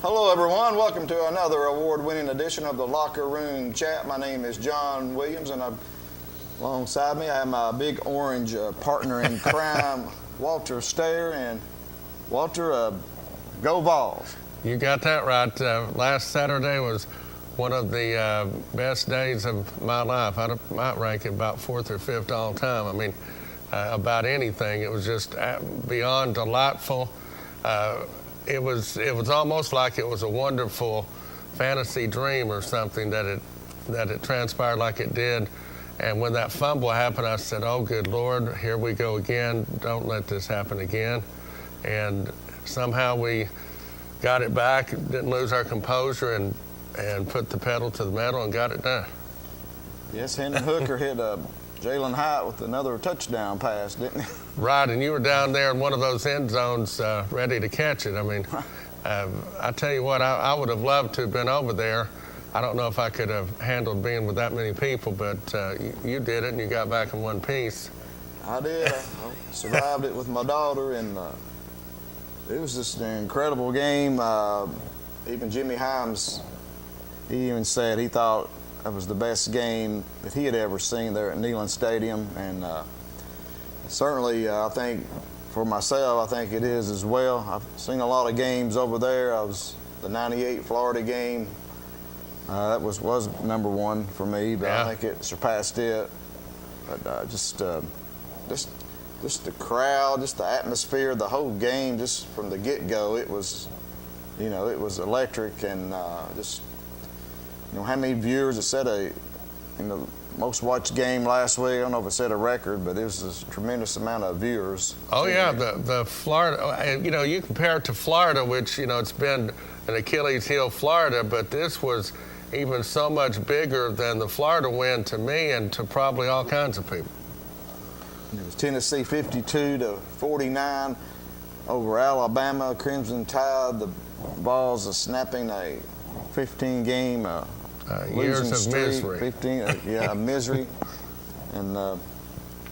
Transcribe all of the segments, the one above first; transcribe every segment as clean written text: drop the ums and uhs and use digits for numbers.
Hello, everyone. Welcome to another award-winning edition of the Locker Room Chat. My name is John Williams, and alongside me I have my big orange partner in crime, Walter Stair. And Walter, go Vols. You got that right. Last Saturday was one of the best days of my life. I might rank it about fourth or fifth all time. I mean, about anything. It was just beyond delightful. It was almost like it was a wonderful fantasy dream or something that it transpired like it did. And when that fumble happened, I said, "Oh, good Lord, here we go again. Don't let this happen again." And somehow we got it back, didn't lose our composure, and put the pedal to the metal and got it done. Yes, Henry Hooker hit Jalen Hyatt with another touchdown pass, didn't he? Right, and you were down there in one of those end zones ready to catch it. I mean, I tell you what, I would have loved to have been over there. I don't know if I could have handled being with that many people, but you did it, and you got back in one piece. I did. I survived it with my daughter, and it was just an incredible game. Even Jimmy Himes, he even said he thought that was the best game that he had ever seen there at Neyland Stadium. And certainly, I think, for myself, I think it is as well. I've seen a lot of games over there. The 98 Florida game, that was number one for me, but yeah. I think it surpassed it. But just the crowd, just the atmosphere, the whole game, just from the get-go, it was electric. And how many viewers? It said most watched game last week. I don't know if it set a record, but it was a tremendous amount of viewers. Oh yeah, the Florida. You compare it to Florida, which it's been an Achilles heel, Florida, but this was even so much bigger than the Florida win to me and to probably all kinds of people. It was Tennessee 52-49 over Alabama. Crimson Tide. The Vols are snapping a 15-game years losing of streak. misery. 15, misery. And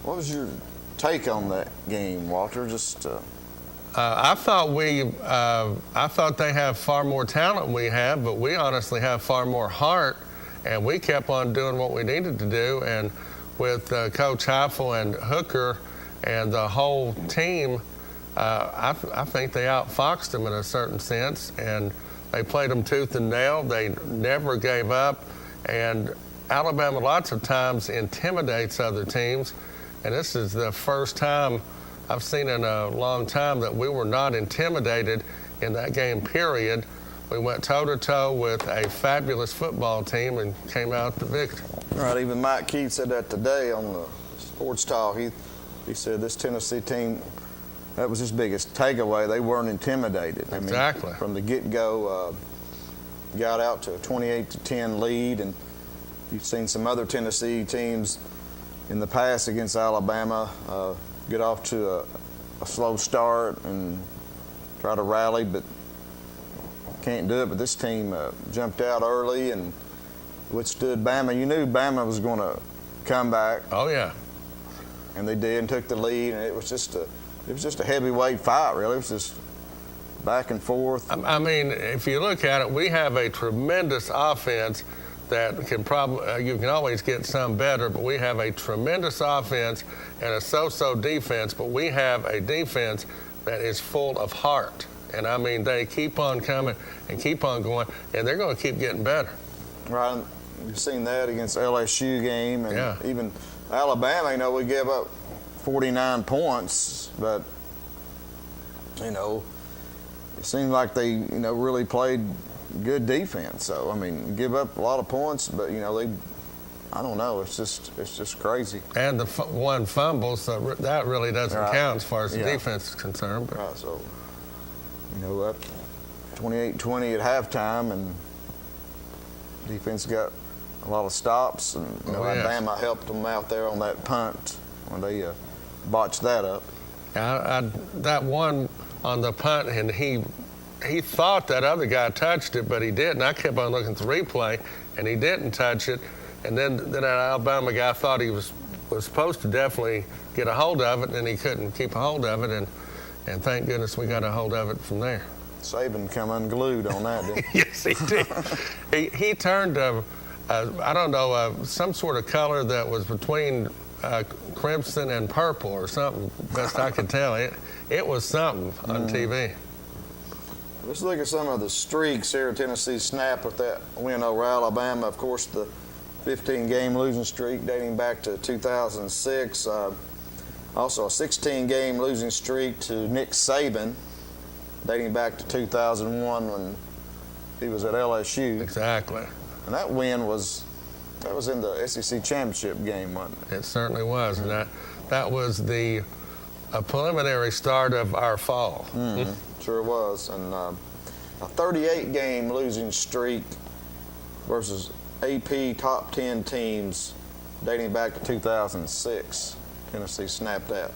what was your take on that game, Walter? I thought they have far more talent than we have, but we honestly have far more heart, and we kept on doing what we needed to do. And with Coach Heifel and Hooker and the whole team, I think they outfoxed them in a certain sense, and they played them tooth and nail. They never gave up, and Alabama lots of times intimidates other teams, and this is the first time I've seen in a long time that we were not intimidated in that game, period. We went toe-to-toe with a fabulous football team and came out the victor. Right, even Mike Keith said that today on the Sports Talk. He said this Tennessee team, that was his biggest takeaway. They weren't intimidated. Exactly. I mean, from the get-go, got out to a 28-10 lead, and you've seen some other Tennessee teams in the past against Alabama get off to a slow start and try to rally, but can't do it. But this team jumped out early and withstood Bama. You knew Bama was going to come back. Oh yeah. And they did, and took the lead, and it was just a heavyweight fight, really. It was just back and forth. I mean, if you look at it, we have a tremendous offense that can probably, you can always get some better, but we have a tremendous offense and a so-so defense, but we have a defense that is full of heart. And I mean, they keep on coming and keep on going, and they're going to keep getting better. Right. We've seen that against LSU game, and yeah. Even Alabama, we gave up 49 points, but, it seemed like they, really played good defense. So, I mean, give up a lot of points, but, I don't know. It's just crazy. And the one fumble, so that really doesn't right. count as far as the yeah. defense is concerned. But. Right, so, up 28-20 at halftime, and defense got a lot of stops, and Alabama helped them out there on that punt when they botched that up. That one on the punt, and he thought that other guy touched it, but he didn't. I kept on looking at the replay, and he didn't touch it. And then that Alabama guy thought he was supposed to definitely get a hold of it, and he couldn't keep a hold of it. And thank goodness we got a hold of it from there. Saban come unglued on that, didn't he? Yes, he did. he turned, I don't know, some sort of color that was between crimson and purple or something, best I could tell. It was something on TV. Let's look at some of the streaks here. Tennessee snapped with that win over Alabama. Of course, the 15-game losing streak dating back to 2006. Also, a 16-game losing streak to Nick Saban dating back to 2001 when he was at LSU. Exactly. And that win was in the SEC championship game, wasn't it? It certainly was. And that was a preliminary start of our fall. Mm-hmm. Sure was. And a 38-game losing streak versus AP top 10 teams dating back to 2006. Tennessee snapped that.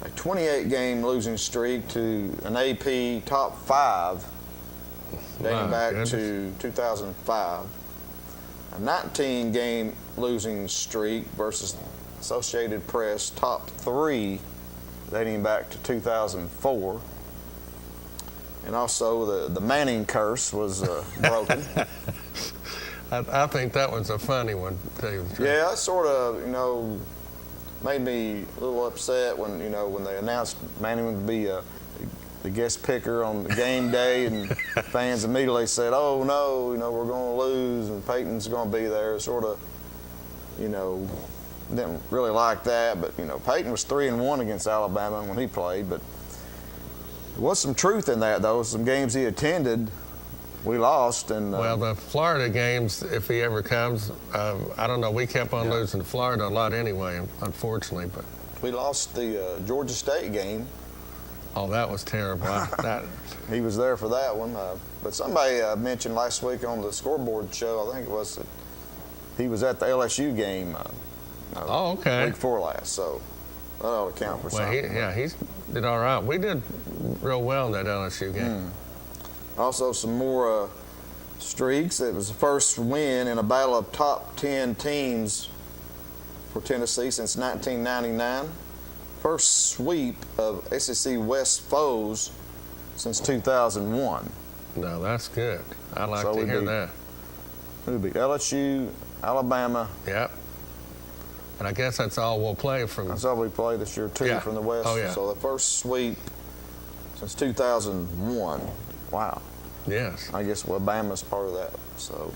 A 28-game losing streak to an AP top 5 dating back to 2005. A 19-game losing streak versus Associated Press top 3 dating back to 2004. And also the Manning curse was broken. I think that one's a funny one, to tell you the truth. Yeah, that sort of, made me a little upset when they announced Manning would be the guest picker on the game day, and fans immediately said, "Oh no, we're going to lose, and Peyton's going to be there." Sort of, didn't really like that, but Peyton was 3-1 against Alabama when he played, but there was some truth in that though. Some games he attended, we lost, and well, the Florida games, if he ever comes, I don't know. We kept on losing to Florida a lot anyway, unfortunately. But we lost the Georgia State game. Oh, that was terrible. He was there for that one. But somebody mentioned last week on the scoreboard show, I think it was, that he was at the LSU game. Okay. Week before last, so that ought to count for something. He did all right. We did real well in that LSU game. Also, some more streaks. It was the first win in a battle of top 10 teams for Tennessee since 1999. First sweep of SEC West foes since 2001. No, that's good. I like to hear that. We beat LSU, Alabama. Yep. And I guess that's all we'll play from. That's all we play this year, too, from the West. Oh, yeah. So the first sweep since 2001. Wow. Yes. I guess Alabama's part of that. So,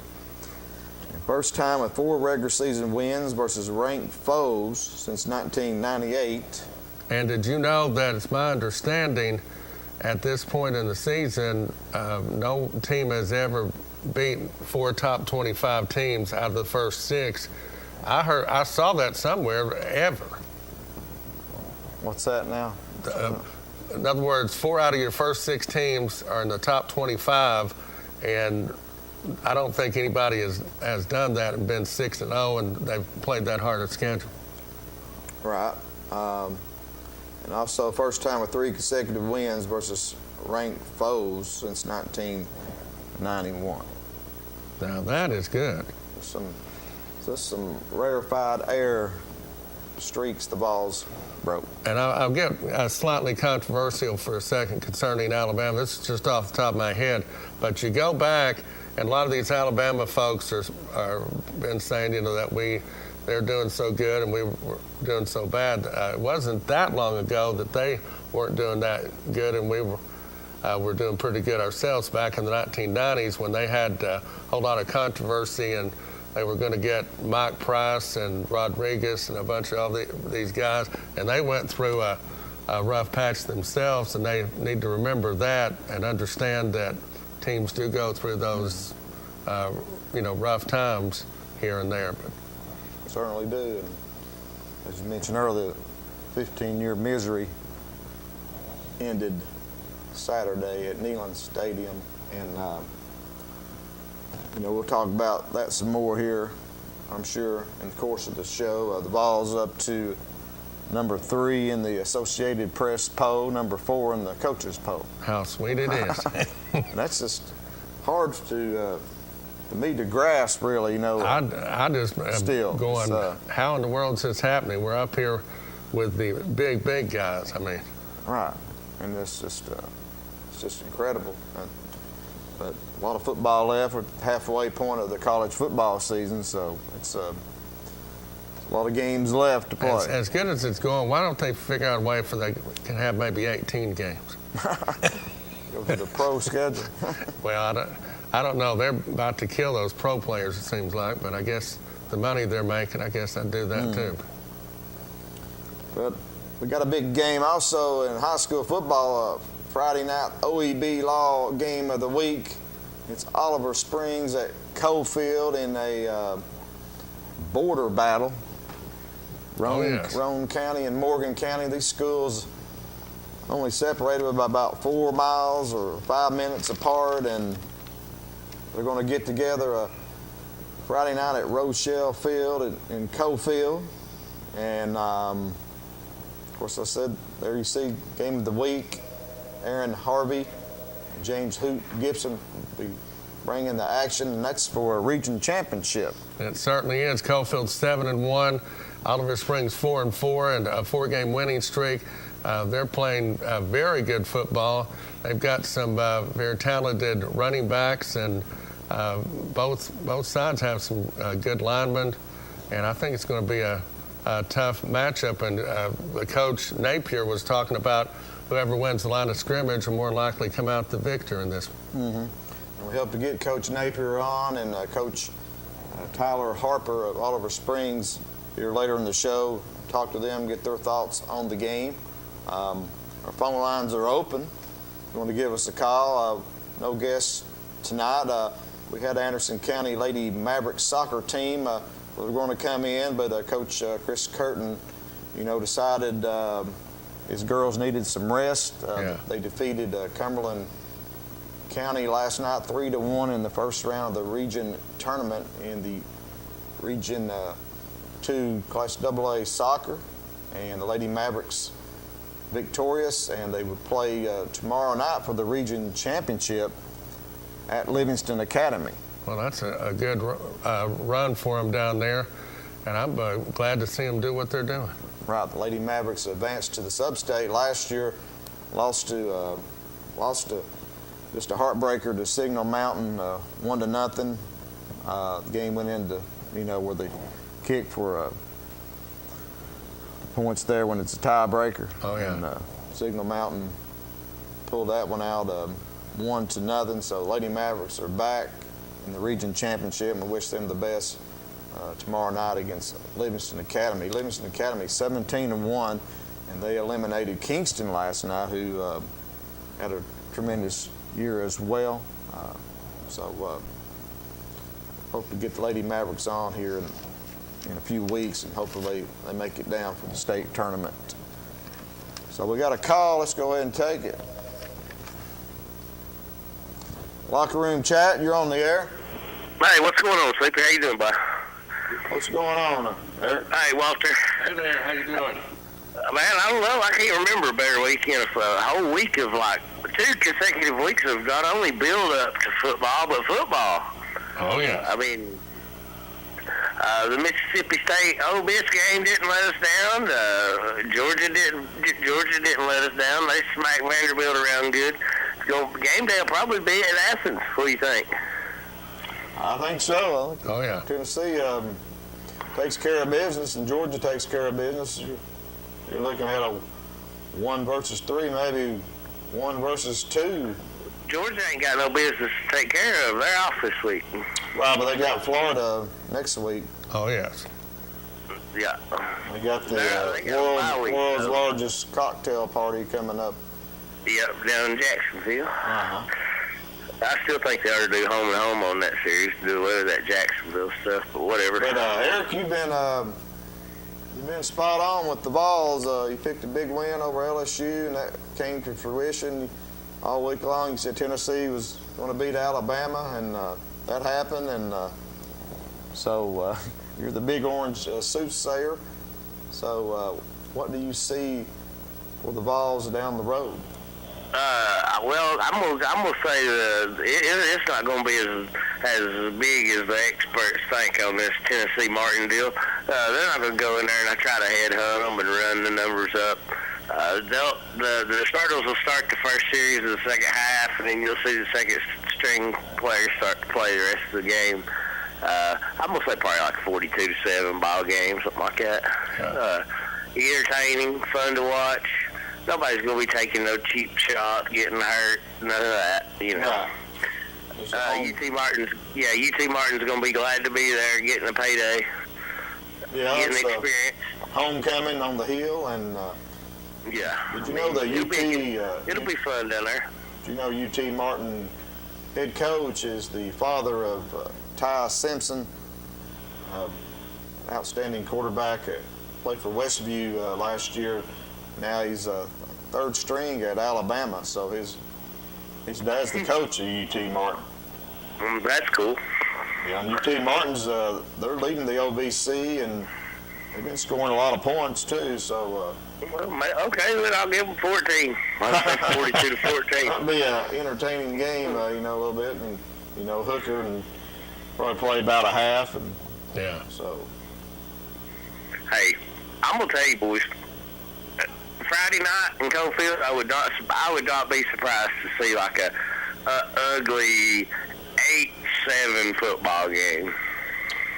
first time with 4 regular season wins versus ranked foes since 1998. And did you know that it's my understanding at this point in the season, no team has ever beaten 4 top 25 teams out of the first 6. I saw that somewhere ever. What's that now? In other words, 4 out of your first 6 teams are in the top 25, and I don't think anybody has done that and been 6-0, and they've played that hard a schedule. Right. And also, first time with 3 consecutive wins versus ranked foes since 1991. Now that is good. Just some rarefied air streaks the Vols broke. And I'll get slightly controversial for a second concerning Alabama. This is just off the top of my head. But you go back, and a lot of these Alabama folks are been saying, that they're doing so good and we were doing so bad. It wasn't that long ago that they weren't doing that good, and we were doing pretty good ourselves back in the 1990s when they had a whole lot of controversy, and they were going to get Mike Price and Rodriguez and a bunch of all these guys, and they went through a rough patch themselves, and they need to remember that and understand that teams do go through those, rough times here and there. But certainly do. And as you mentioned earlier, 15-year misery ended Saturday at Neyland Stadium, and we'll talk about that some more here, I'm sure, in the course of the show. The Vols up to number 3 in the Associated Press poll, number 4 in the coaches poll. How sweet it is. That's just hard to me to grasp, really. I just am going, how in the world is this happening? We're up here with the big guys. I mean, right, and it's just It's just incredible. But a lot of football left. We're halfway point of the college football season, so it's a lot of games left to play. As good as it's going, why don't they figure out a way for they can have maybe 18 games? Go to the pro schedule. Well, I don't know. They're about to kill those pro players, it seems like, but I guess the money they're making, I guess I'd do that too. But we got a big game also in high school football. Friday night OEB Law game of the week. It's Oliver Springs at Cofield in a border battle. Roane County and Morgan County. These schools only separated by about 4 miles or 5 minutes apart, and they're going to get together Friday night at Rochelle Field in Cofield. And of course, I said there you see game of the week. Aaron Harvey, James Hoot Gibson will be bringing the action, and that's for a region championship. It certainly is. Cofield 7-1, Oliver Springs 4-4, and a 4-game winning streak. They're playing very good football. They've got some very talented running backs, and both sides have some good linemen, and I think it's going to be a tough matchup. And the coach Napier was talking about whoever wins the line of scrimmage will more likely come out the victor in this one. And we hope to get Coach Napier on and Coach Tyler Harper of Oliver Springs here later in the show. Talk to them, get their thoughts on the game. Our phone lines are open. If you want to give us a call, no guests tonight. We had Anderson County Lady Mavericks soccer team. We're going to come in, but Coach Chris Curtin, decided his girls needed some rest. They defeated Cumberland County last night 3-1 in the first round of the region tournament in the Region 2 Class AA soccer. And the Lady Mavericks victorious, and they would play tomorrow night for the region championship at Livingston Academy. Well, that's a good run for them down there, and I'm glad to see them do what they're doing. Right, the Lady Mavericks advanced to the sub-state last year, lost to just a heartbreaker to Signal Mountain, 1-0. The game went into where they kick for points there when it's a tiebreaker. Oh yeah. And Signal Mountain pulled that one out 1-0. So Lady Mavericks are back in the region championship, and we wish them the best tomorrow night against Livingston Academy. Livingston Academy 17-1, and they eliminated Kingston last night, who had a tremendous year as well. So hope to get the Lady Mavericks on here in a few weeks, and hopefully they make it down for the state tournament. So we got a call. Let's go ahead and take it. Locker room chat, you're on the air. Hey, what's going on, Sleepy? How you doing, bud? What's going on, Eric? Hey, Walter. Hey there, how you doing? Man, I don't know. I can't remember a better weekend. A whole week of 2 consecutive weeks of not only build up to football, but football. Oh yeah. I mean, the Mississippi State Ole Miss game didn't let us down. Georgia didn't let us down. They smacked Vanderbilt around good. Game day will probably be at Athens. What do you think? I think so. Oh yeah. Tennessee takes care of business, and Georgia takes care of business. You're looking at a 1 versus 3, maybe 1 versus 2. Georgia ain't got no business to take care of. They're off this week. Well, but they got Florida next week. Oh yes. Yeah. They got the They got a bye week, world's though. largest cocktail party coming up. Yep, down in Jacksonville. Uh-huh. I still think they ought to do home and home on that series, do away with that Jacksonville stuff, but whatever. But Eric, you've been spot on with the Vols. You picked a big win over LSU, and that came to fruition all week long. You said Tennessee was going to beat Alabama, and that happened. And so you're the big orange soothsayer. So what do you see for the Vols down the road? Well, I'm gonna say it's not gonna be as big as the experts think on this Tennessee Martin deal. They're not gonna go in there and try to headhunt them and run the numbers up. the starters will start the first series of the second half, and then you'll see the second string players start to play the rest of the game. I'm gonna say probably like 42-7 ball game, something like that. Yeah. Entertaining, fun to watch. Nobody's gonna be taking no cheap shots, getting hurt, none of that. Right. UT Martin's gonna be glad to be there, getting a payday, getting experience. Homecoming on the hill, and Yeah. did you know the UT? It'll be fun down there. Did you know UT Martin head coach is the father of Ty Simpson, outstanding quarterback. Played for Westview last year. Now he's third string at Alabama. So his dad's the coach of UT Martin. That's cool. Yeah, and UT Martin's they're leading the OVC, and they've been scoring a lot of points too. So. Okay, then I'll give them 14. I'll say 42-14. Might be an entertaining game, a little bit, and Hooker and probably play about a half, and Yeah. so. Hey, I'm gonna tell you, boys. Friday night in Cofield, I would not be surprised to see like a ugly 8-7 football game.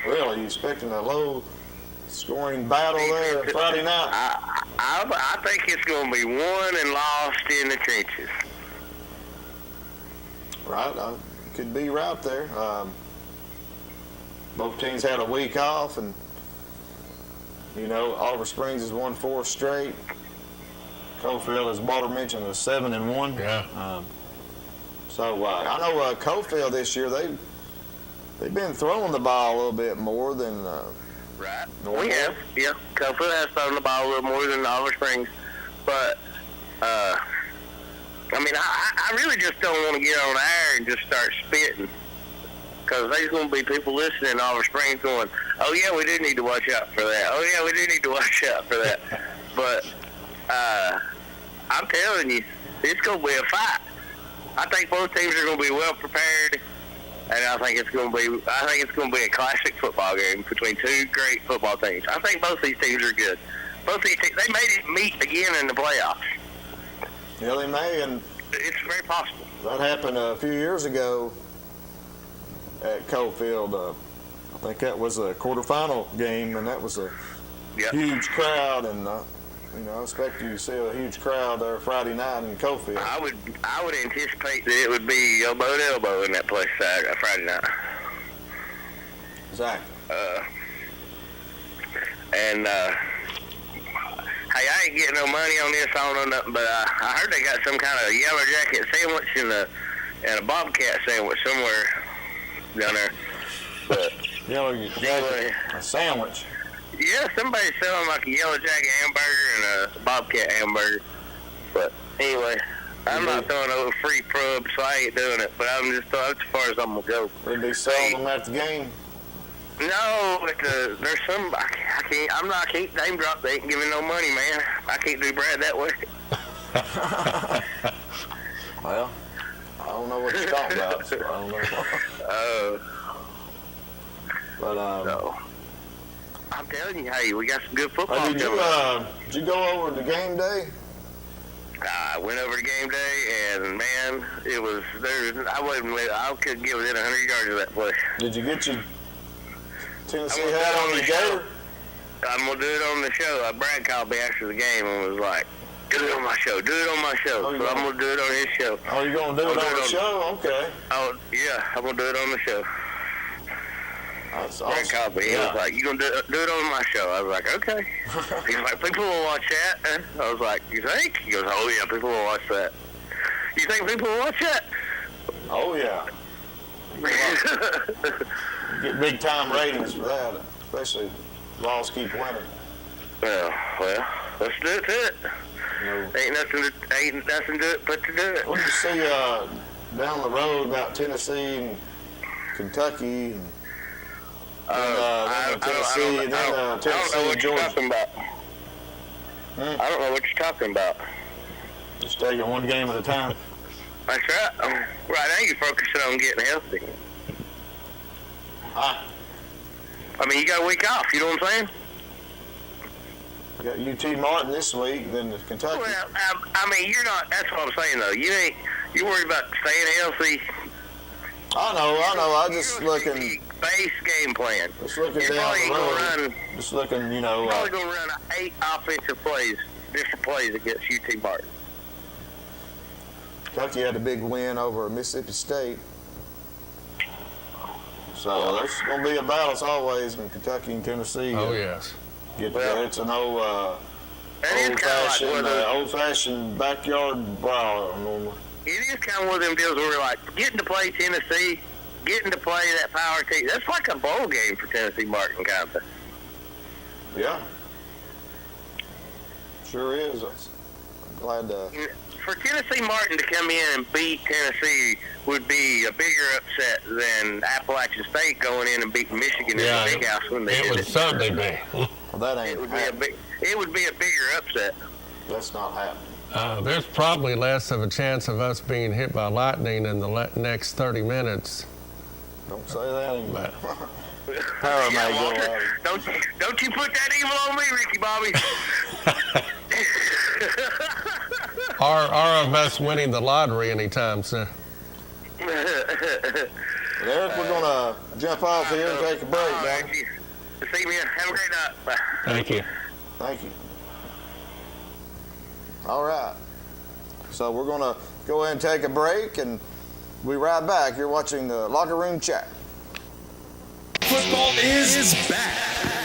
Really, you expecting a low-scoring battle there Friday night? I think it's going to be won and lost in the trenches. Right, could be right there. Both teams had a week off, and Oliver Springs has won 4 straight. Cofield, as Walter mentioned, is 7-1. Yeah. So I know Cofield this year they've been throwing the ball a little bit more than. Right. Normal. We have. Yeah. Cofield has thrown the ball a little more than Oliver Springs. But, I really just don't want to get on air and just start spitting. Because there's going to be people listening to Oliver Springs going, oh, yeah, we do need to watch out for that. Oh, yeah, we do need to watch out for that. But I'm telling you, it's going to be a fight. I think both teams are going to be well prepared. And I think it's going to be a classic football game between two great football teams. I think both these teams are good. Both these teams, they made it meet again in the playoffs. Yeah, they may, and it's very possible. That happened a few years ago at Cofield. I think that was a quarterfinal game, and that was a huge crowd. And I expect you to see a huge crowd there Friday night in Cofield. I would anticipate that it would be elbow to elbow in that place Friday night. Exactly. Hey, I ain't getting no money on this. I don't know nothing, but I heard they got some kind of yellow jacket sandwich and a bobcat sandwich somewhere down there. But yellow jacket, a sandwich. Yeah, somebody's selling like a yellow jacket hamburger and a bobcat hamburger. But anyway, I'm not throwing over free pub, so I ain't doing it. But I'm just that's as far as I'm gonna go. They'd be selling them at the game. No, but there's some. I can't name drop. They ain't giving no money, man. I can't do Brad that way. Well, I don't know what you're talking about, so I don't know. But no. I'm telling you, hey, we got some good football. Did you go over to game day? I went over to game day, and man, it was there. I couldn't get within 100 yards of that place. Did you get your Tennessee hat on the gator? I'm gonna do it on the show. Brad called me after the game and was like, "Do it on my show. Do it on my show." So I'm gonna do it on his show. Oh, you're gonna do it on the show? Okay. Oh yeah, I'm gonna do it on the show. That's awesome. Brad called me. He was like, "You gonna do it on my show?" I was like, "Okay." He's like, "People will watch that." I was like, "You think?" He goes, "Oh yeah, people will watch that." You think people will watch that? Oh yeah. Get big time ratings for that, especially if Laws keep winning. Well, let's do it to it. Ain't nothing to it but to do it. What did you see down the road about Tennessee and Kentucky and Tennessee and then Tennessee and Georgia? I don't know what you're talking about. Just taking one game at a time. That's right. Right now you're focusing on getting healthy. I mean, you got a week off, you know what I'm saying? You got UT Martin this week, then Kentucky. Well, I mean, you're not. That's what I'm saying, though. You worried about staying healthy. I know. I'm just looking. Base game plan. Just looking You're down the road. Run, just looking, You're probably going to run 8 offensive plays, different plays against UT Martin. Kentucky had a big win over Mississippi State. So there's going to be a balance always when Kentucky and Tennessee. Oh, yes. Get together. It's an old-fashioned backyard brawl normally. It is kind of one of them deals where, like, getting to play Tennessee, getting to play that power team, that's like a bowl game for Tennessee Martin, kind of. Yeah. Sure is. I'm glad to... For Tennessee Martin to come in and beat Tennessee would be a bigger upset than Appalachian State going in and beating Michigan in the Big House when they did it. It would certainly be. Well, that ain't it would be a bigger upset. That's not happening. There's probably less of a chance of us being hit by lightning in the next 30 minutes. Don't say that anymore. Walter, don't you put that evil on me, Ricky Bobby. Or of us winning the lottery anytime soon. Eric, we're going to jump off here and take a break, man. See you. Have a great night. Bye. Thank you. Thank you. All right. So we're going to go ahead and take a break, and we'll be right back. You're watching the Locker Room Chat. Football is back,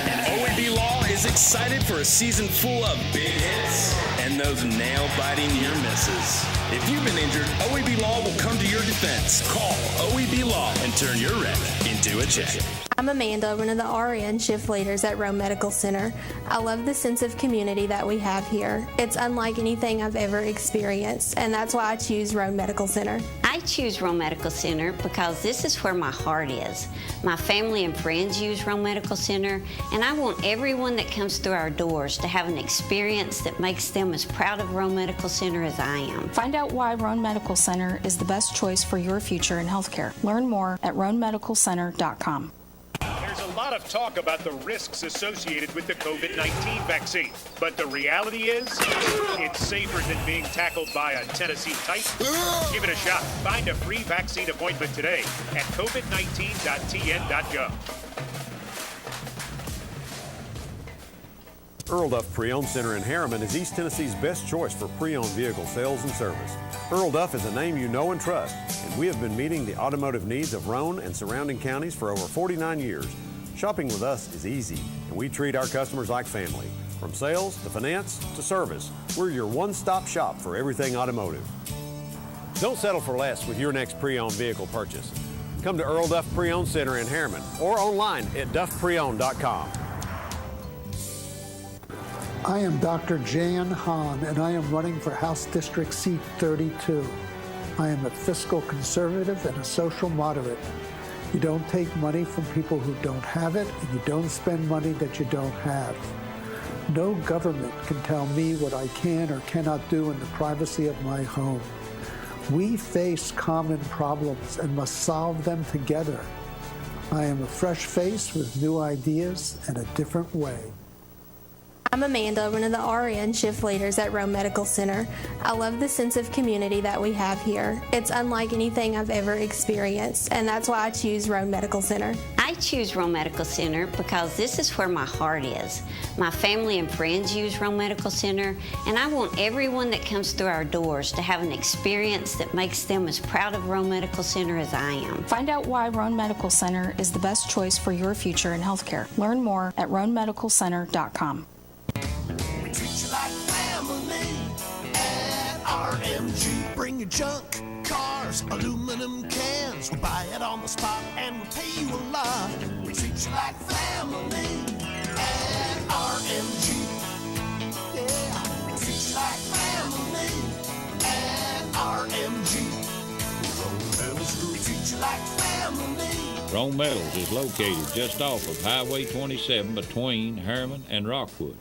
and OAB Law is excited for a season full of big hits and those nail-biting near misses. If you've been injured, OAB Law will come to your defense. Call OAB Law and turn your wreck into a check. I'm Amanda, one of the RN shift leaders at Rome Medical Center. I love the sense of community that we have here. It's unlike anything I've ever experienced, and that's why I choose Rome Medical Center. I choose Rome Medical Center because this is where my heart is. My family and friends use Rome Medical Center, and I want everyone that comes through our doors to have an experience that makes them as proud of Rome Medical Center as I am. Find out why Roan Medical Center is the best choice for your future in healthcare. Learn more at roanmedicalcenter.com. There's a lot of talk about the risks associated with the COVID-19 vaccine, but the reality is it's safer than being tackled by a Tennessee Titan. Give it a shot. Find a free vaccine appointment today at covid19.tn.gov. Earl Duff Pre-Owned Center in Harriman is East Tennessee's best choice for pre-owned vehicle sales and service. Earl Duff is a name you know and trust, and we have been meeting the automotive needs of Roane and surrounding counties for over 49 years. Shopping with us is easy, and we treat our customers like family. From sales to finance to service, we're your one-stop shop for everything automotive. Don't settle for less with your next pre-owned vehicle purchase. Come to Earl Duff Pre-Owned Center in Harriman or online at duffpreowned.com. I am Dr. Jan Hahn, and I am running for House District Seat 32. I am a fiscal conservative and a social moderate. You don't take money from people who don't have it, and you don't spend money that you don't have. No government can tell me what I can or cannot do in the privacy of my home. We face common problems and must solve them together. I am a fresh face with new ideas and a different way. I'm Amanda, one of the RN shift leaders at Rome Medical Center. I love the sense of community that we have here. It's unlike anything I've ever experienced, and that's why I choose Rome Medical Center. I choose Rome Medical Center because this is where my heart is. My family and friends use Rome Medical Center, and I want everyone that comes through our doors to have an experience that makes them as proud of Rome Medical Center as I am. Find out why Roan Medical Center is the best choice for your future in healthcare. Learn more at roanmedicalcenter.com. We treat you like family at RMG. Bring your junk, cars, aluminum cans. We'll buy it on the spot and we'll pay you a lot. We treat you like family at RMG. Yeah, we treat you like family at RMG. Rome Metals Group, treat you like family. Rome Metals is located just off of Highway 27 between Harriman and Rockwood.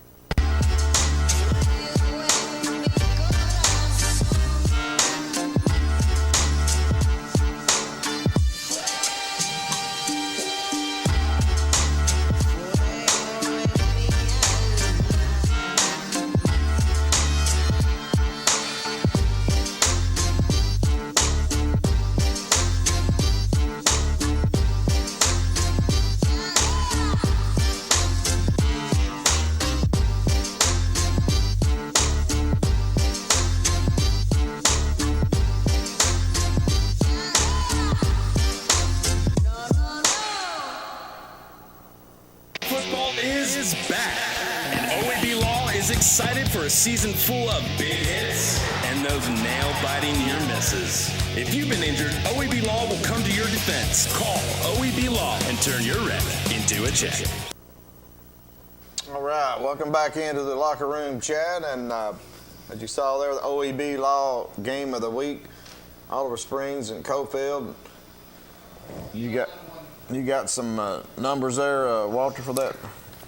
is back, and OAB Law is excited for a season full of big hits and those nail-biting near misses. If you've been injured, OAB Law will come to your defense. Call OAB Law and turn your wreck into a check. All right, welcome back into the locker room chat, and as you saw there, the OEB Law game of the week, Oliver Springs and Cofield. You got some numbers there, Walter, for that?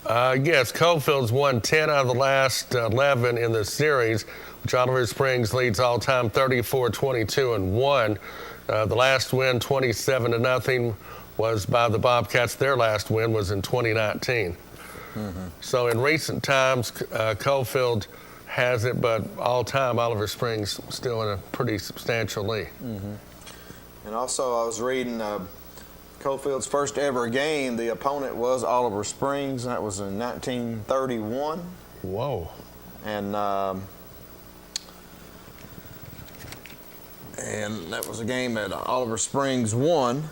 Yes, Cofield's won 10 out of the last 11 in the series, which Oliver Springs leads all time 34-22-1. The last win, 27-0, was by the Bobcats. Their last win was in 2019. So in recent times, Cofield has it, but all time Oliver Springs still in a pretty substantial lead. And also, I was reading Cofield's first ever game. The opponent was Oliver Springs, and that was in 1931. Whoa! And that was a game that Oliver Springs won.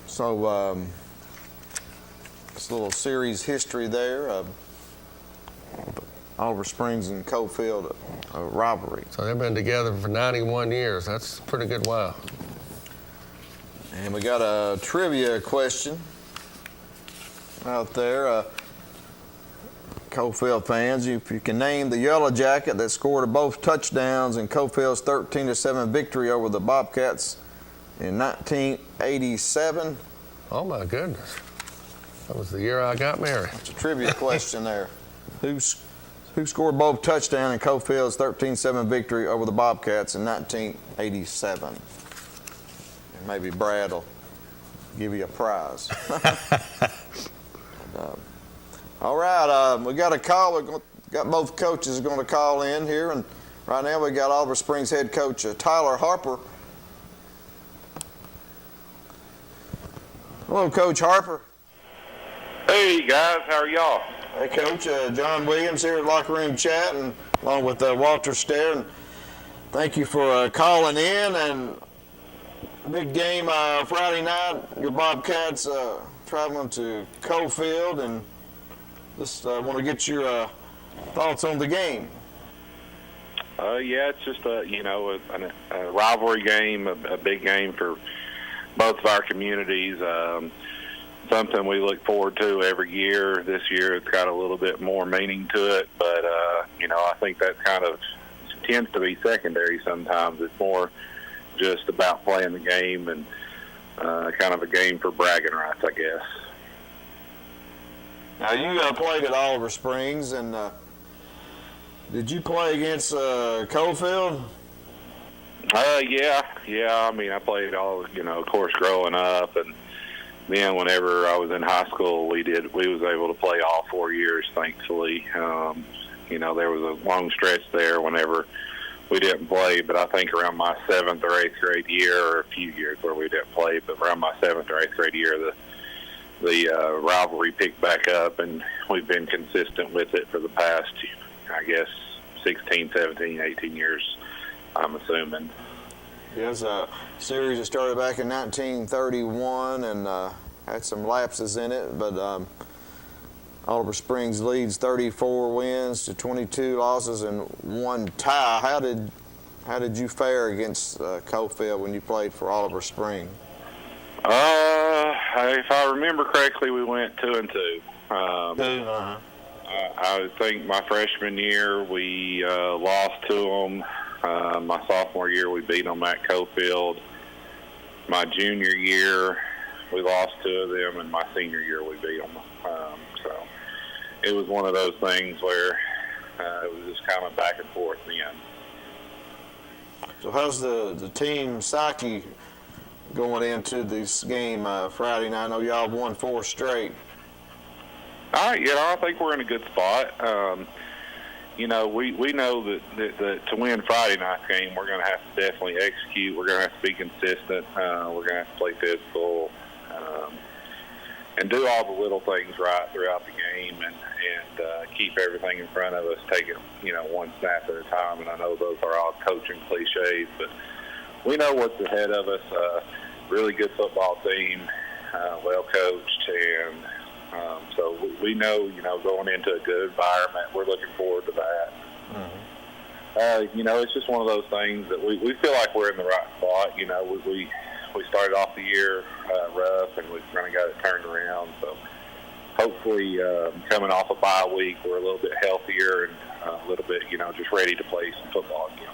So this little series history there of Oliver Springs and Cofield, a rivalry. So they've been together for 91 years. That's a pretty good while. And we got a trivia question out there. Cofield fans, if you can name the Yellow Jacket that scored both touchdowns in Cofield's 13-7 victory over the Bobcats in 1987. Oh my goodness. That was the year I got married. It's a trivia question there. Who scored both touchdowns in Cofield's 13-7 victory over the Bobcats in 1987? And maybe Brad will give you a prize. All right, we got a call. Got both coaches going to call in here, and right now we got Oliver Springs head coach Tyler Harper. Hello, Coach Harper. Hey guys, how are y'all? Hey, Coach. John Williams here at Locker Room Chat, and along with Walter Stair. And thank you for calling in. And big game Friday night. Your Bobcats traveling to Cofield, and just want to get your thoughts on the game. Yeah, it's just a rivalry game, a big game for both of our communities. Something we look forward to every year. This year it's got a little bit more meaning to it, but I think that kind of tends to be secondary sometimes. It's more just about playing the game and kind of a game for bragging rights, I guess. Now, you played at Oliver Springs, and did you play against Cofield? Yeah. I mean, I played all, of course, growing up, and then whenever I was in high school, we was able to play all 4 years, thankfully. There was a long stretch there whenever we didn't play, but I think around my 7th or 8th grade year, or a few years where we didn't play, but around my 7th or 8th grade year, the rivalry picked back up, and we've been consistent with it for the past, I guess, 16, 17, 18 years, I'm assuming. Yeah, it was a series that started back in 1931 and had some lapses in it, but Oliver Springs leads 34 wins to 22 losses and 1 tie. How did you fare against Cofield when you played for Oliver Springs? If I remember correctly, we went 2-2. I think my freshman year we lost to them. My sophomore year we beat them at Cofield. My junior year we lost 2 of them, and my senior year we beat them. So it was one of those things where it was just kind of back and forth in the end. So how's the team psyche going into this game Friday night? I know y'all won 4 straight. I think we're in a good spot. We know that to win Friday night's game, we're going to have to definitely execute. We're going to have to be consistent. We're going to have to play physical and do all the little things right throughout the game and keep everything in front of us, take it, one snap at a time. And I know those are all coaching cliches, but we know what's ahead of us. Really good football team, well coached, and So we know, going into a good environment, we're looking forward to that. It's just one of those things that we feel like we're in the right spot. We started off the year rough, and we've kind of got it turned around. So hopefully, coming off a bye week, we're a little bit healthier and a little bit, just ready to play some football again.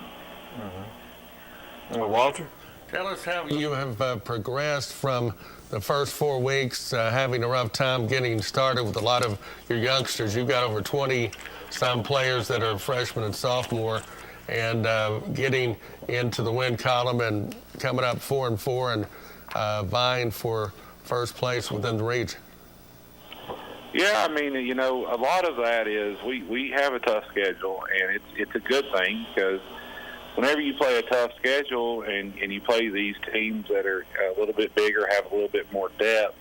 Walter? Tell us how you have progressed from the first 4 weeks, having a rough time getting started with a lot of your youngsters. You've got over 20-some players that are freshmen and sophomore, and getting into the win column and coming up 4-4 and vying for first place within the region. Yeah, a lot of that is we have a tough schedule, and it's a good thing because whenever you play a tough schedule and you play these teams that are a little bit bigger, have a little bit more depth,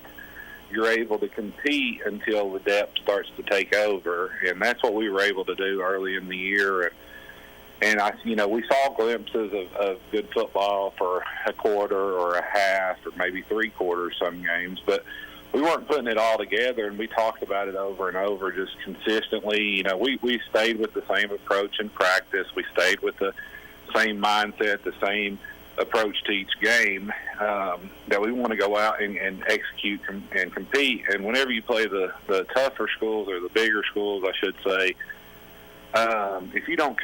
you're able to compete until the depth starts to take over, and that's what we were able to do early in the year. And we saw glimpses of good football for a quarter or a half or maybe 3 quarters some games, but we weren't putting it all together, and we talked about it over and over just consistently. We stayed with the same approach in practice. We stayed with the same mindset, the same approach to each game, that we want to go out and execute and compete. And whenever you play the tougher schools, or the bigger schools, I should say, if you don't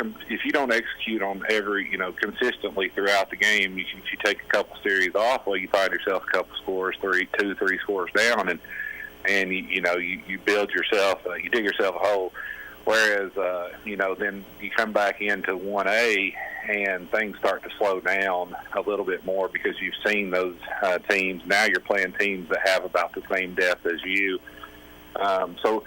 execute on every, consistently throughout the game, if you take a couple series off, well, you find yourself a couple scores, 3 scores down, and you build yourself, you dig yourself a hole. Whereas, then you come back into 1A and things start to slow down a little bit more because you've seen those teams. Now you're playing teams that have about the same depth as you. So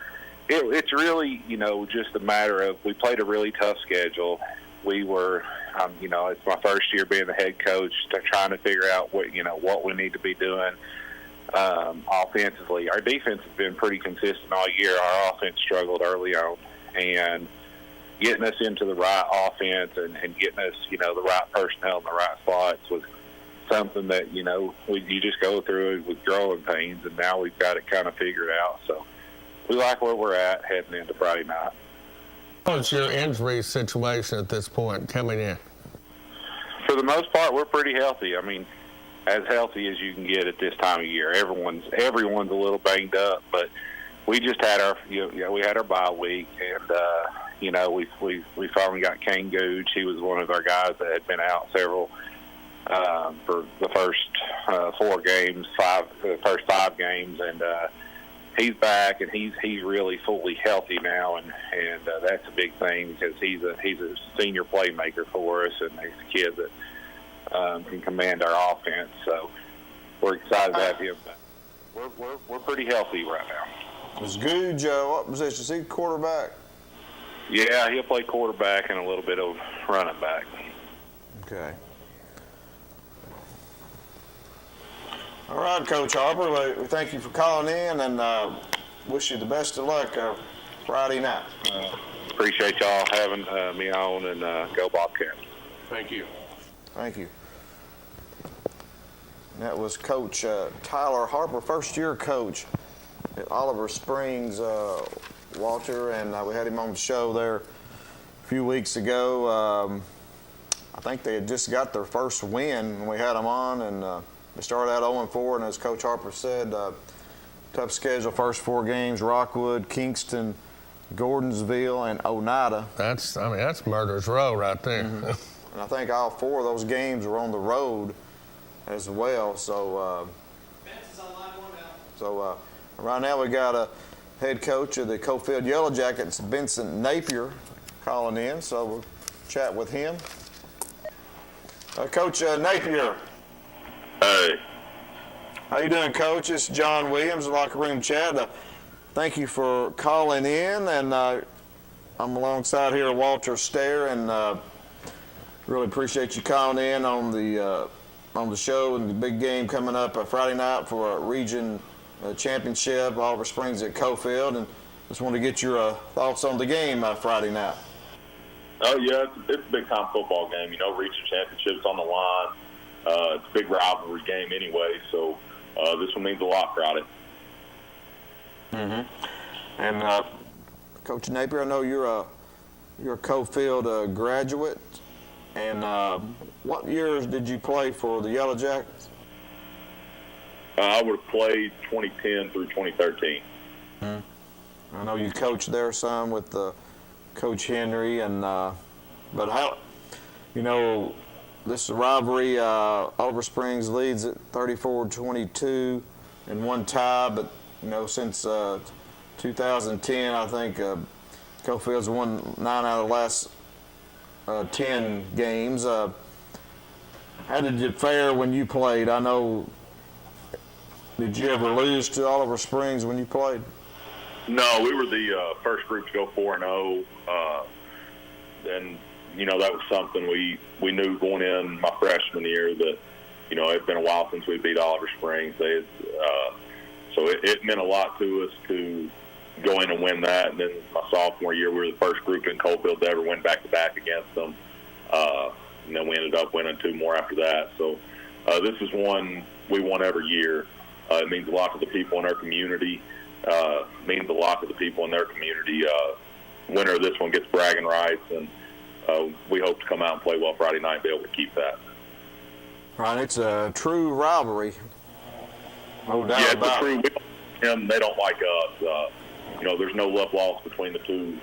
it's really, just a matter of, we played a really tough schedule. We were, it's my first year being the head coach, trying to figure out what we need to be doing offensively. Our defense has been pretty consistent all year. Our offense struggled early on, and getting us into the right offense and getting us, the right personnel in the right spots was something that, you just go through it with growing pains, and now we've got it kind of figured out. So we like where we're at heading into Friday night. What's your injury situation at this point coming in? For the most part, we're pretty healthy. As healthy as you can get at this time of year. Everyone's a little banged up, but we just had our bye week, and we finally got Kane Gooch. He was one of our guys that had been out several for the first 4 games, the first 5 games, and he's back, and he's really fully healthy now, and that's a big thing because he's a senior playmaker for us, and he's a kid that can command our offense. So we're excited to have him back. We're pretty healthy right now. Was Googe, what position? Is he quarterback? Yeah, he'll play quarterback and a little bit of running back. Okay. All right, Coach Harper, we thank you for calling in, and wish you the best of luck Friday night. Appreciate y'all having me on, and go Bobcats. Thank you. Thank you. And that was Coach Tyler Harper, first-year coach at Oliver Springs, Walter, and we had him on the show there a few weeks ago. I think they had just got their first win when we had them on, and they started out 0-4, and as Coach Harper said, tough schedule, first 4 games: Rockwood, Kingston, Gordonsville, and Oneida. That's murder's row right there. Mm-hmm. And I think all 4 of those games were on the road as well. So, right now we got a head coach of the Cofield Yellow Jackets, Vincent Napier, calling in. So we'll chat with him. Coach Napier. Hey. How you doing, Coach? It's John Williams, Locker Room Chat. Thank you for calling in, and I'm alongside here Walter Stair, and really appreciate you calling in on the show and the big game coming up Friday night for a region championship, Oliver Springs at Cofield, and just wanted to get your thoughts on the game Friday night. Oh yeah, it's a big time football game. Region championships on the line. It's a big rivalry game anyway, so this one means a lot Friday. And Coach Napier, I know you're a Cofield graduate. And what years did you play for the Yellow Jackets? I would have played 2010 through 2013. I know you coached there some with Coach Henry, and but how, this rivalry, Oliver Springs leads at 34-22 in one tie, but since 2010, I think Cofield's won 9 out of the last 10 games. How did it fare when you played? I know, did you ever lose to Oliver Springs when you played? No, we were the first group to go 4-0. And, that was something we knew going in my freshman year that, it'd been a while since we beat Oliver Springs. So it meant a lot to us to go in and win that. And then my sophomore year, we were the first group in Cofield to ever win back-to-back against them. And then we ended up winning 2 more after that. So this is one we won every year. It means a lot to the people in our community. Means a lot to the people in their community. Winner of this one gets bragging rights, and we hope to come out and play well Friday night and be able to keep that. Right, it's a true rivalry. No doubt yeah, about it's a true. And they don't like us. There's no love lost between the two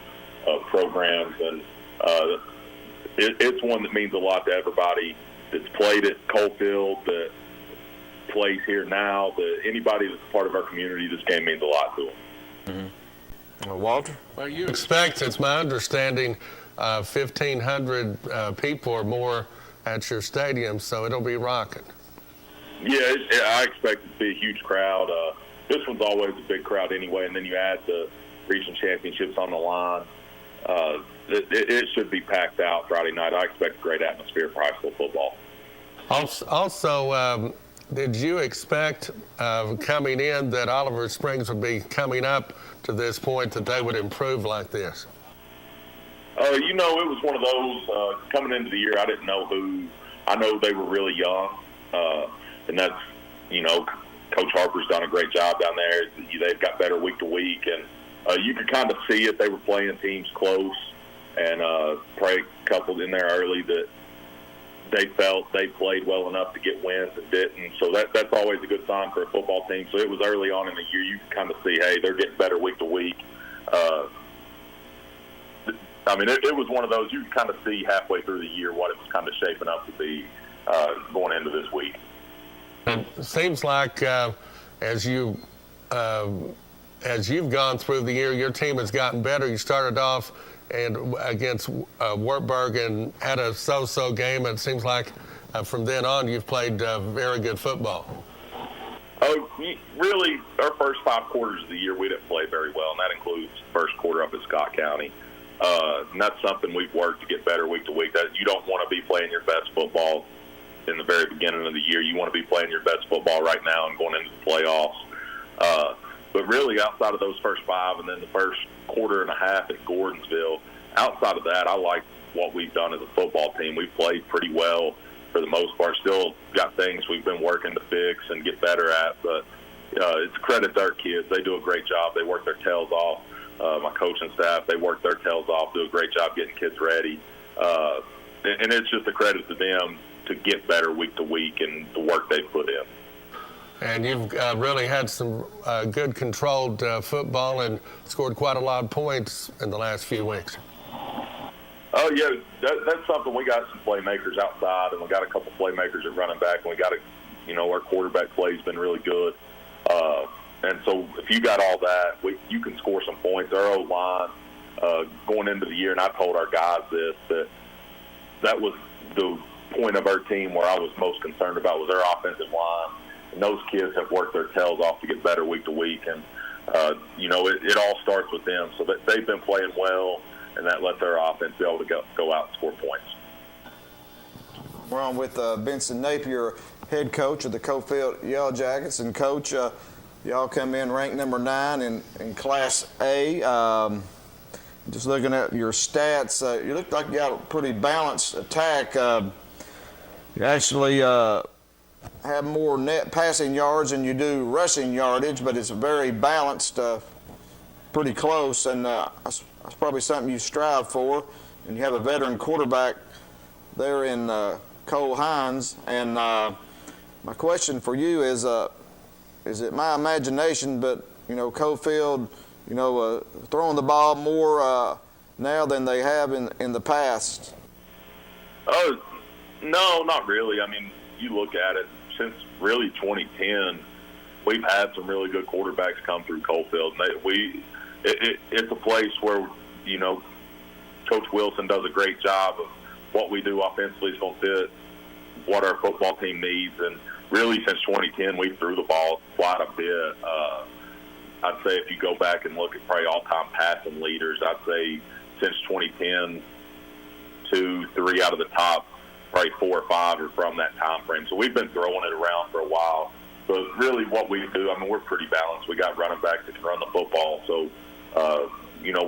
programs, and it's one that means a lot to everybody that's played at Cofield, that plays here now, that anybody that's part of our community. This game means a lot to them. Walter? Well, you expect, it's my understanding, 1,500 people or more at your stadium, so it'll be rocking. Yeah, I expect it to be a huge crowd. This one's always a big crowd anyway, and then you add the region championships on the line. It should be packed out Friday night. I expect a great atmosphere for high school football. Also, did you expect coming in that Oliver Springs would be coming up to this point, that they would improve like this? It was one of those, coming into the year, I didn't know who. I know they were really young, and that's, Coach Harper's done a great job down there. They've got better week to week, and you could kind of see it. They were playing teams close, and probably a couple in there early that they felt they played well enough to get wins and didn't. So that's always a good sign for a football team. So it was early on in the year. You can kind of see, hey, they're getting better week to week. It was one of those you can kind of see halfway through the year what it was kind of shaping up to be going into this week. It seems like as you've gone through the year, your team has gotten better. You started off against Wartburg and had a so-so game, and it seems like from then on you've played very good football. Oh, really, our first 5 quarters of the year we didn't play very well, and that includes first quarter up at Scott County. And that's something we've worked to get better week to week. That you don't want to be playing your best football in the very beginning of the year. You want to be playing your best football right now and going into the playoffs. But really, outside of those first 5 and then the first quarter and a half at Gordonsville, outside of that, I like what we've done as a football team. We've played pretty well for the most part. Still got things we've been working to fix and get better at, but it's a credit to our kids. They do a great job. They work their tails off. My coaching staff, they work their tails off, do a great job getting kids ready. And it's just a credit to them to get better week to week and the work they've put in. And you've really had some good controlled football and scored quite a lot of points in the last few weeks. Oh, yeah, that's something. We got some playmakers outside, and we got a couple playmakers at running back, and we got our quarterback play's been really good. And so if you got all that, you can score some points. Our O-line, going into the year, and I told our guys this, that was the point of our team where I was most concerned about was our offensive line. And those kids have worked their tails off to get better week to week. And, it all starts with them. So that they've been playing well, and that lets their offense be able to go out and score points. We're on with Benson Napier, head coach of the Cofield Yellow Jackets. And, Coach, y'all come in ranked number 9 in Class A. Just looking at your stats, you look like you got a pretty balanced attack. You actually have more net passing yards than you do rushing yardage, but it's a very balanced pretty close, and that's probably something you strive for. And you have a veteran quarterback there in Cole Hines. And my question for you is it my imagination, but Cofield, throwing the ball more now than they have in the past? Oh, no, not really. I mean, you look at it, since really 2010, we've had some really good quarterbacks come through Cofield. And it's a place where, Coach Wilson does a great job of what we do offensively is going to fit what our football team needs. And really, since 2010, we threw the ball quite a bit. I'd say if you go back and look at probably all-time passing leaders, I'd say since 2010, 2, 3 out of the top, probably 4 or 5 are from that time frame. So we've been throwing it around for a while. But really what we do, I mean, we're pretty balanced. We got running backs that can run the football. So,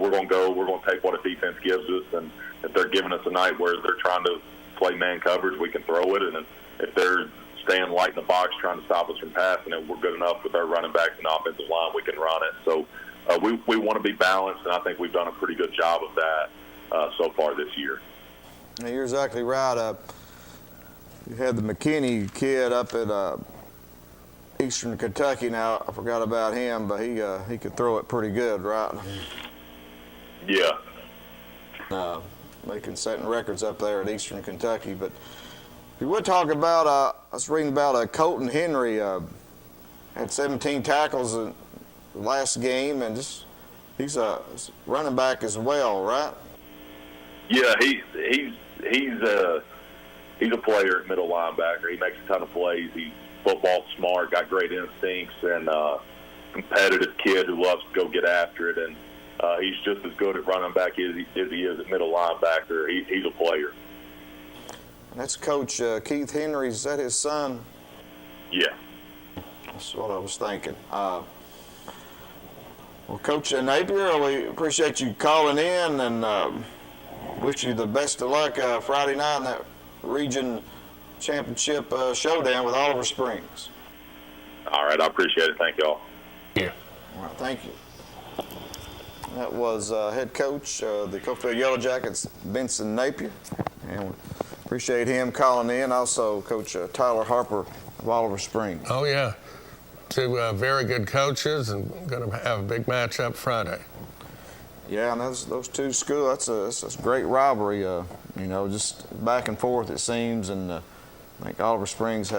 we're going to take what a defense gives us. And if they're giving us a night where they're trying to play man coverage, we can throw it. And if they're staying light in the box trying to stop us from passing it, we're good enough with our running backs and offensive line, we can run it. So we want to be balanced, and I think we've done a pretty good job of that so far this year. Now, you're exactly right. You had the McKinney kid up at Eastern Kentucky. Now, I forgot about him, but he could throw it pretty good, right? Yeah. Setting records up there at Eastern Kentucky. But we would talk about, I was reading about Colton Henry, had 17 tackles in the last game, and he's a running back as well, right? Yeah, he's a player at middle linebacker. He makes a ton of plays. He's football smart, got great instincts, and competitive kid who loves to go get after it. And he's just as good at running back as he is at middle linebacker. He's a player. That's Coach Keith Henry. Is that his son? Yeah. That's what I was thinking. Well, Coach Napier, we appreciate you calling in and wish you the best of luck Friday night in that region championship showdown with Oliver Springs. All right, I appreciate it. Thank y'all. Yeah. All right, thank you. That was head coach the Cofield Yellow Jackets, Benson Napier, and we appreciate him calling in. Also, Coach Tyler Harper of Oliver Springs. Oh yeah, 2 very good coaches, and going to have a big matchup Friday. Yeah, and those 2 schools, that's a great rivalry. Just back and forth it seems, and I think Oliver Springs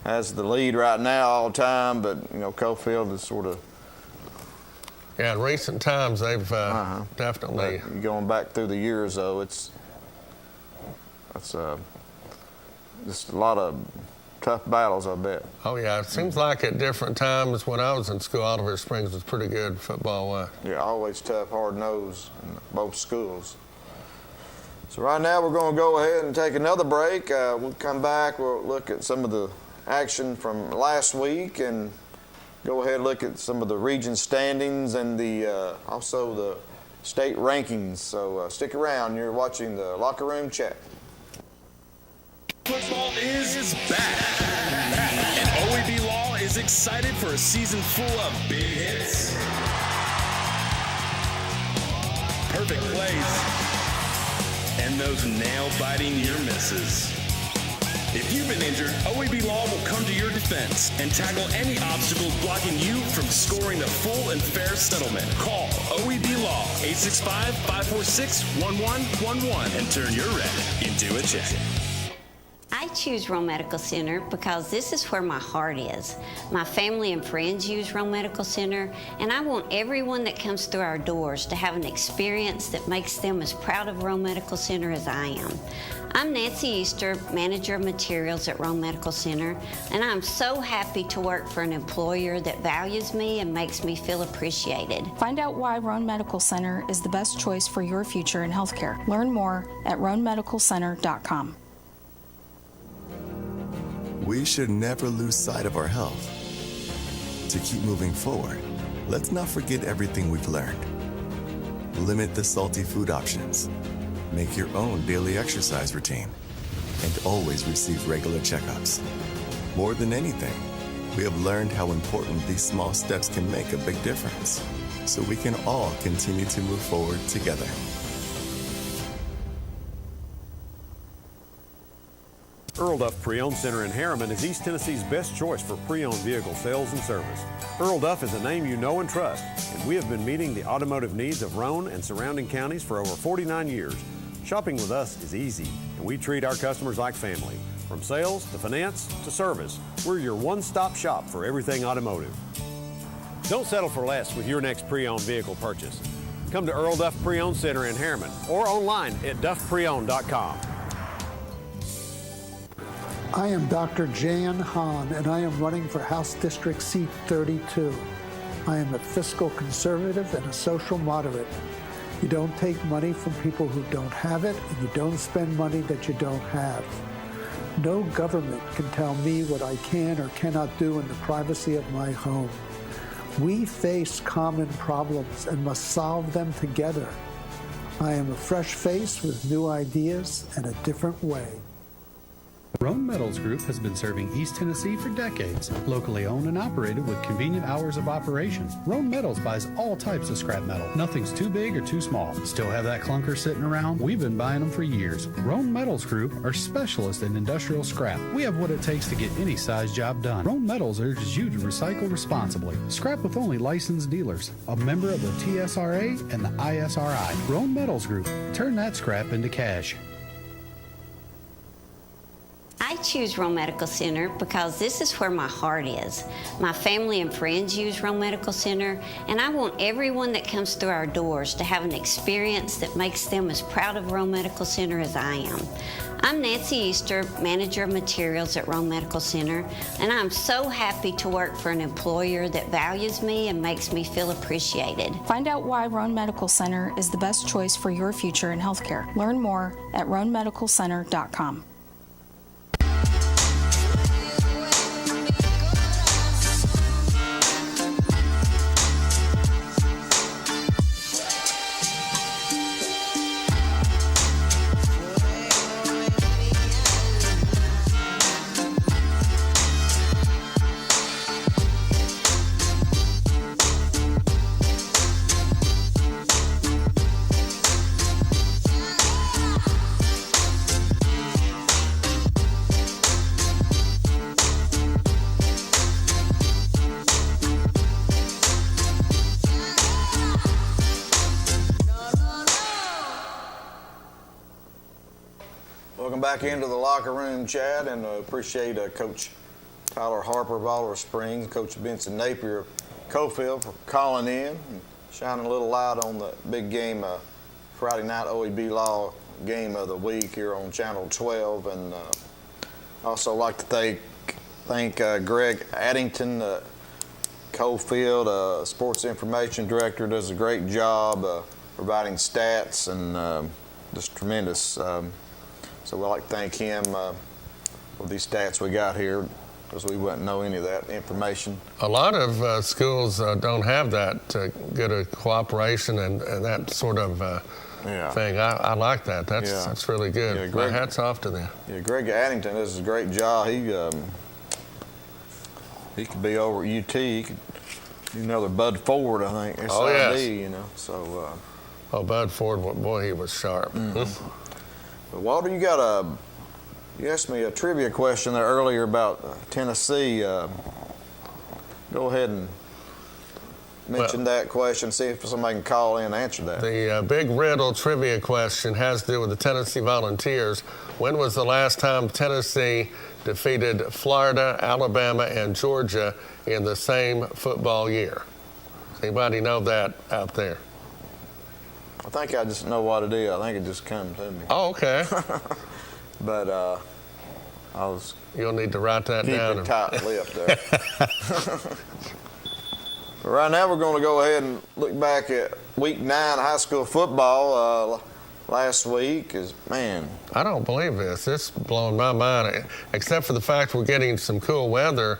has the lead right now all the time, but Cofield is sort of. Yeah, in recent times they've definitely. Going back through the years, though, that's just a lot of tough battles, I bet. Oh yeah, it seems like at different times when I was in school, Oliver Springs was pretty good football-wise. Yeah, always tough, hard-nosed in both schools. So right now we're going to go ahead and take another break. We'll come back. We'll look at some of the action from last week and go ahead and look at some of the region standings and also the state rankings. So stick around. You're watching the Locker Room Chat. Football is back, and OEB Law is excited for a season full of big hits, perfect plays, and those nail-biting near misses. If you've been injured, OEB Law will come to your defense and tackle any obstacles blocking you from scoring a full and fair settlement. Call OEB Law 865-546-1111 and turn your red into a check. I choose Rome Medical Center because this is where my heart is. My family and friends use Rome Medical Center, and I want everyone that comes through our doors to have an experience that makes them as proud of Rome Medical Center as I am. I'm Nancy Easter, Manager of Materials at Rome Medical Center, and I'm so happy to work for an employer that values me and makes me feel appreciated. Find out why Roane Medical Center is the best choice for your future in healthcare. Learn more at roanemedicalcenter.com. We should never lose sight of our health. To keep moving forward, let's not forget everything we've learned. Limit the salty food options. Make your own daily exercise routine. And always receive regular checkups. More than anything, we have learned how important these small steps can make a big difference. so we can all continue to move forward together. Earl Duff Pre-Owned Center in Harriman is East Tennessee's best choice for pre-owned vehicle sales and service. Earl Duff is a name you know and trust, and we have been meeting the automotive needs of Roane and surrounding counties for over 49 years. Shopping with us is easy, and we treat our customers like family. From sales to finance to service, we're your one-stop shop for everything automotive. Don't settle for less with your next pre-owned vehicle purchase. Come to Earl Duff Pre-Owned Center in Harriman or online at duffpreowned.com. I am Dr. Jan Hahn, and I am running for House District Seat 32. I am a fiscal conservative and a social moderate. You don't take money from people who don't have it, and you don't spend money that you don't have. No government can tell me what I can or cannot do in the privacy of my home. We face common problems and must solve them together. I am a fresh face with new ideas and a different way. Roane Metals Group has been serving East Tennessee for decades. Locally owned and operated with convenient hours of operation, Roane Metals buys all types of scrap metal. Nothing's too big or too small. Still have that clunker sitting around? We've been buying them for years. Roane Metals Group are specialists in industrial scrap. We have what it takes to get any size job done. Roane Metals urges you to recycle responsibly. Scrap with only licensed dealers, a member of the TSRA and the ISRI. Roane Metals Group. Turn that scrap into cash. I choose Roane Medical Center because this is where my heart is. My family and friends use Roane Medical Center, and I want everyone that comes through our doors to have an experience that makes them as proud of Roane Medical Center as I am. I'm Nancy Easter, Manager of Materials at Roane Medical Center, and I'm so happy to work for an employer that values me and makes me feel appreciated. Find out why Roane Medical Center is the best choice for your future in healthcare. Learn more at roanemedicalcenter.com. Back into the locker room, Chad, and appreciate Coach Tyler Harper of Oliver Springs, Coach Benson Napier of Cofield for calling in and shining a little light on the big game, Friday night OEB Law game of the week here on Channel 12. And also like to thank Greg Addington, Cofield, Sports Information Director, does a great job providing stats and just tremendous. So we'd like to thank him for these stats we got here, because we wouldn't know any of that information. A lot of schools don't have that good a cooperation and that sort of thing. I like that. That's really good. Yeah, Greg, my hat's off to them. Yeah, Greg Addington does a great job. He could be over at UT. He could do another Bud Ford, I think. SID, oh, yes. You know. So. Bud Ford, boy, he was sharp. Mm-hmm. But Walter, you asked me a trivia question there earlier about Tennessee. Go ahead and mention that question, see if somebody can call in and answer that. The big riddle trivia question has to do with the Tennessee Volunteers. When was the last time Tennessee defeated Florida, Alabama, and Georgia in the same football year? Does anybody know that out there? I think I just know what it is. I think it just comes to me. Oh, okay. But you'll need to write that down. Keep it tight-lipped there. But right now we're going to go ahead and look back at Week 9 high school football. Last week I don't believe this. It's blowing my mind. Except for the fact we're getting some cool weather.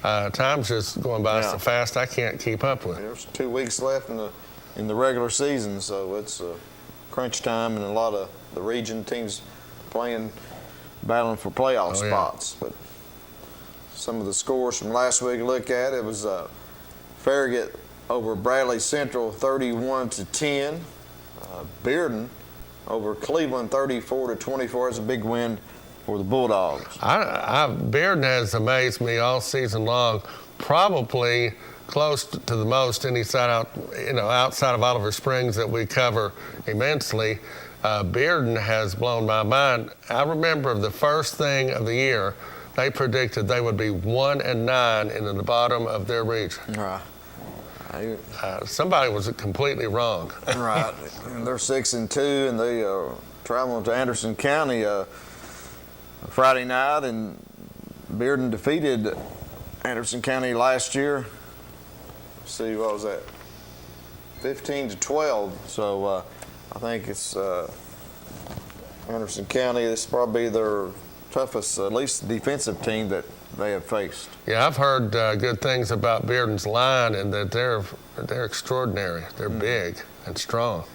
Time's just going by so fast I can't keep up with. There's 2 weeks left in the regular season, so it's crunch time, and a lot of the region teams battling for playoff spots. But some of the scores from last week to look at, it was Farragut over Bradley Central 31-10. Bearden over Cleveland 34-24. It's a big win for the Bulldogs. Bearden has amazed me all season long, probably close to the most any side out, outside of Oliver Springs that we cover immensely. Bearden has blown my mind. I remember the first thing of the year, they predicted they would be 1-9 in the bottom of their region. Right. Somebody was completely wrong. Right. And they're 6-2, and they traveling to Anderson County Friday night, and Bearden defeated Anderson County last year. Let's see, what was that? 15-12. So I think it's Anderson County. This is probably their toughest, at least defensive team that they have faced. Yeah, I've heard good things about Bearden's line, and that they're extraordinary. They're big and strong.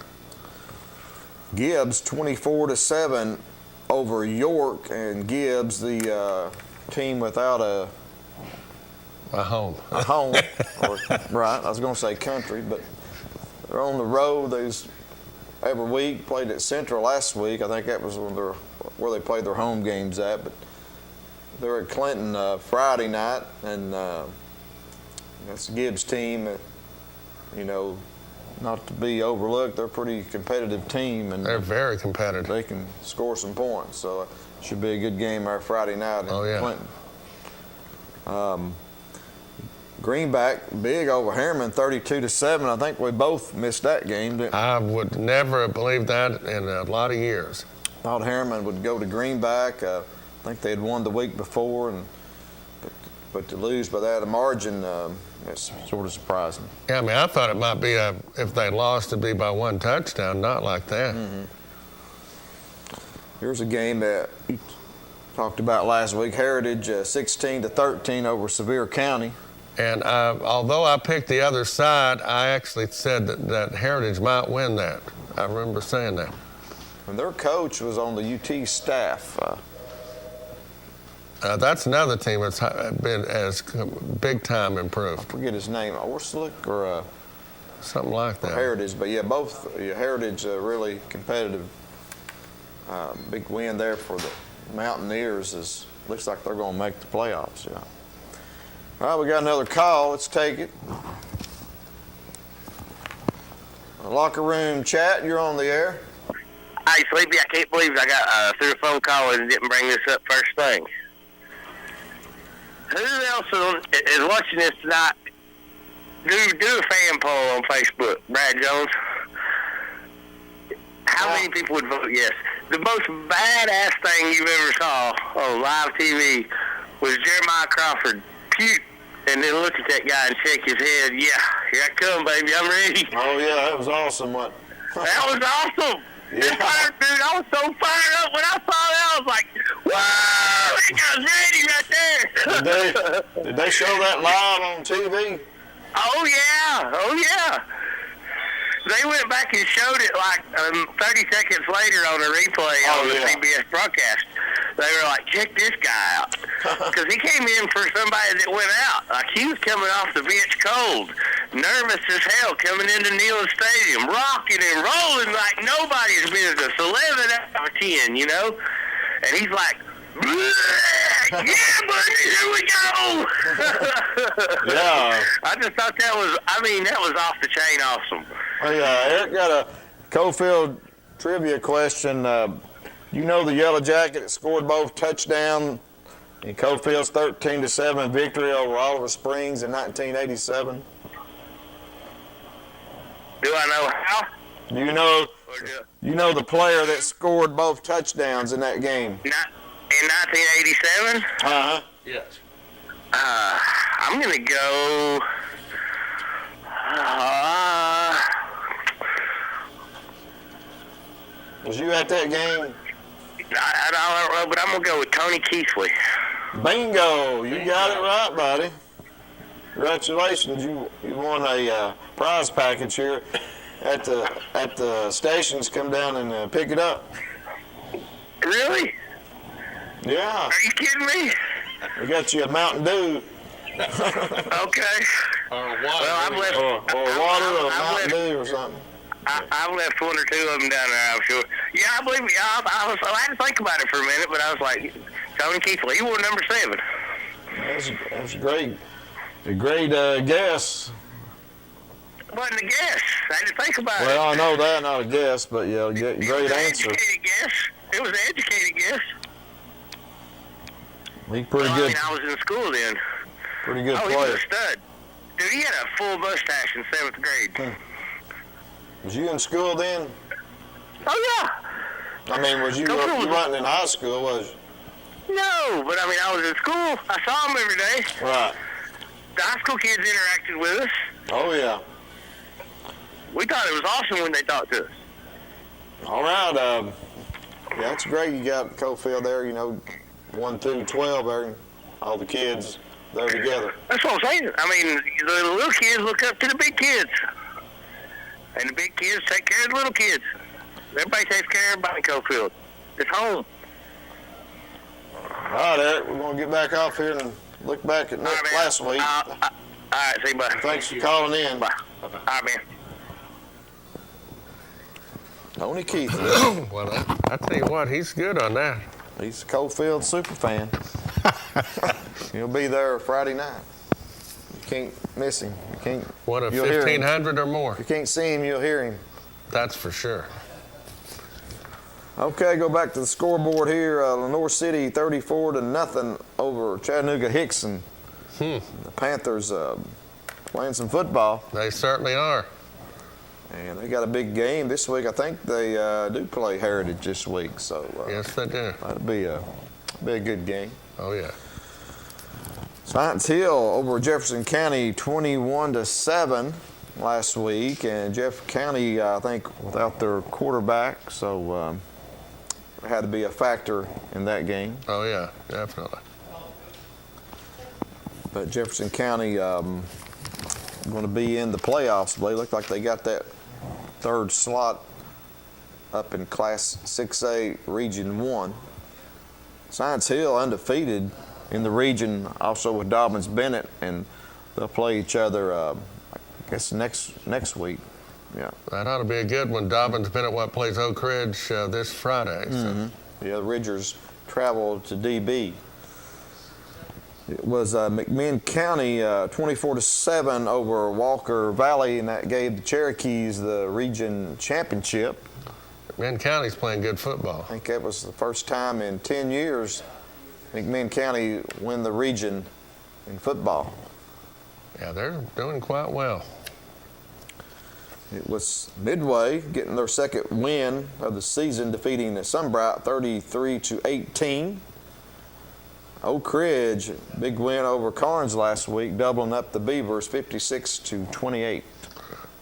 Gibbs 24-7 over York, and Gibbs, the team without a home. Right, I was going to say country, but they're on the road. Every week, played at Central last week. I think that was where they played their home games at. But they're at Clinton Friday night, and that's the Gibbs team. Not to be overlooked, they're a pretty competitive team, and they're very competitive. They can score some points, so it should be a good game our Friday night in Clinton. Greenback big over Harriman 32-7. I think we both missed that game, didn't we? I would never have believed that in a lot of years. Thought Harriman would go to Greenback. I think they had won the week before, but to lose by that margin, that's sort of surprising. Yeah, I thought it might be if they lost, it'd be by one touchdown, not like that. Mm-hmm. Here's a game that you talked about last week. Heritage 16-13 over Sevier County. And although I picked the other side, I actually said that Heritage might win that. I remember saying that. And their coach was on the UT staff. That's another team that's been as big time improved. I forget his name, Orslick or something like that. Heritage, but yeah, both Heritage really competitive. Big win there for the Mountaineers. Looks like they're going to make the playoffs. Yeah. All right, we got another call. Let's take it. Locker room chat, you're on the air. Hey, Sleepy, I can't believe I got through a phone call and didn't bring this up first thing. Who else is watching this tonight? Do a fan poll on Facebook, Brad Jones. How many people would vote yes? The most badass thing you've ever saw on live TV was Jeremiah Crawford puke and then look at that guy and shake his head. Yeah, here I come, baby. I'm ready. Oh, yeah, that was awesome. That was awesome. Yeah. Dude, I was so fired up when I saw that. I was like, whoa, that guy's ready right there. Did they show that live on TV? Oh, yeah. They went back and showed it like 30 seconds later on a replay on the CBS broadcast. They were like, check this guy out. Because he came in for somebody that went out. Like, he was coming off the bench cold, nervous as hell, coming into Neyland Stadium, rocking and rolling like nobody's business, 11 out of 10, you know? And he's like, yeah, buddy, here we go. Yeah. I just thought that was off the chain awesome. Hey, Eric got a Cofield trivia question. You know the Yellow Jacket scored both touchdowns in Cofield's 13-7 victory over Oliver Springs in 1987? Do I know how? You know the player that scored both touchdowns in that game? In 1987? Uh-huh. Yes. I'm going to go... Was you at that game? I don't know, but I'm going to go with Tony Keithley. Bingo! You got it right, buddy. Congratulations. You won a prize package here at the stations. Come down and pick it up. Really? Yeah. Are you kidding me? We got you a Mountain Dew. Okay. Or water. Well, I've left. Or water or Mountain Dew or something. I've left one or two of them down there, I'm sure. Yeah, I believe me. I had to think about it for a minute, but I was like, Tony Keithley, he wore number 7. That's great. A great guess. Wasn't a guess. I had to think about it. Well, I know that, not a guess, but yeah, great answer. Educated guess. It was an educated guess. He's pretty good. I mean, I was in school then. Pretty good He player. was a stud. Dude, he had a full mustache in 7th grade. Was you in school then? Oh, yeah. I mean, was you wasn't in high school, was you? No, but I mean, I was in school. I saw him every day. Right. The high school kids interacted with us. Oh, yeah. We thought it was awesome when they talked to us. All right. Yeah, that's great. You got Cofield there, 1 through 12 there, all the kids there together. That's what I'm saying. I mean, the little kids look up to the big kids. And the big kids take care of the little kids. Everybody takes care of everybody in Cofield. It's home. All right, Eric, we're going to get back off here and look back at last week. All right, see you, bye. Thanks for calling in. Bye. All right, man. Tony Keith. Well, I tell you what, he's good on that. He's a Cofield super fan. He'll be there Friday night. You can't miss him. You can't. What, 1,500 or more? If you can't see him, you'll hear him. That's for sure. Okay, go back to the scoreboard here. Lenore City 34-0 over Chattanooga-Hickson. The Panthers playing some football. They certainly are. And they got a big game this week. I think they do play Heritage this week. So yes, they do. That'll be a good game. Oh, yeah. Science Hill over Jefferson County 21-7 last week. And Jeff County, I think, without their quarterback. So had to be a factor in that game. Oh, yeah, definitely. But Jefferson County going to be in the playoffs. They look like they got that third slot up in Class 6A Region 1. Science Hill undefeated in the region, also with Dobbins-Bennett, and they'll play each other, I guess, next week. Yeah. That ought to be a good one. Dobbins-Bennett plays Oak Ridge this Friday. So. Yeah, the Ridgers traveled to DB. It was McMinn County 24-7 over Walker Valley, and that gave the Cherokees the region championship. McMinn County's playing good football. I think that was the first time in 10 years McMinn County win the region in football. Yeah, they're doing quite well. It was Midway getting their second win of the season, defeating the Sunbright 33-18. Oak Ridge, big win over Carnes last week, doubling up the Beavers 56-28.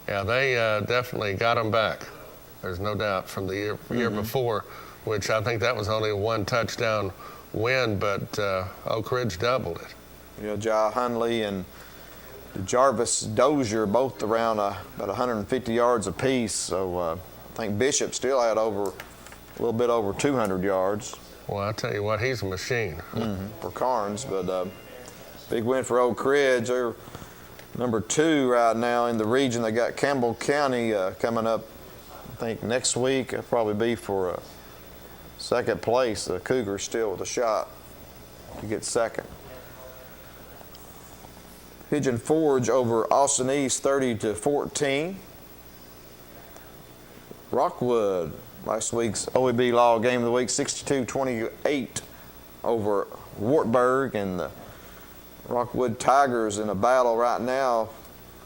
Yeah, they definitely got them back. There's no doubt from the year before, which I think that was only a 1 touchdown win, but Oak Ridge doubled it. Yeah, Ja Hunley and Jarvis Dozier both around about 150 yards apiece. So I think Bishop still had a little bit over 200 yards. Well, I tell you what, he's a machine. For Carnes, but big win for Oak Ridge. They're number 2 right now in the region. They got Campbell County coming up, I think, next week. It'll probably be for second place. The Cougars still with a shot to get second. Pigeon Forge over Austin East 30-14. Rockwood, last week's OEB Law game of the week, 62-28 over Wartburg, and the Rockwood Tigers in a battle right now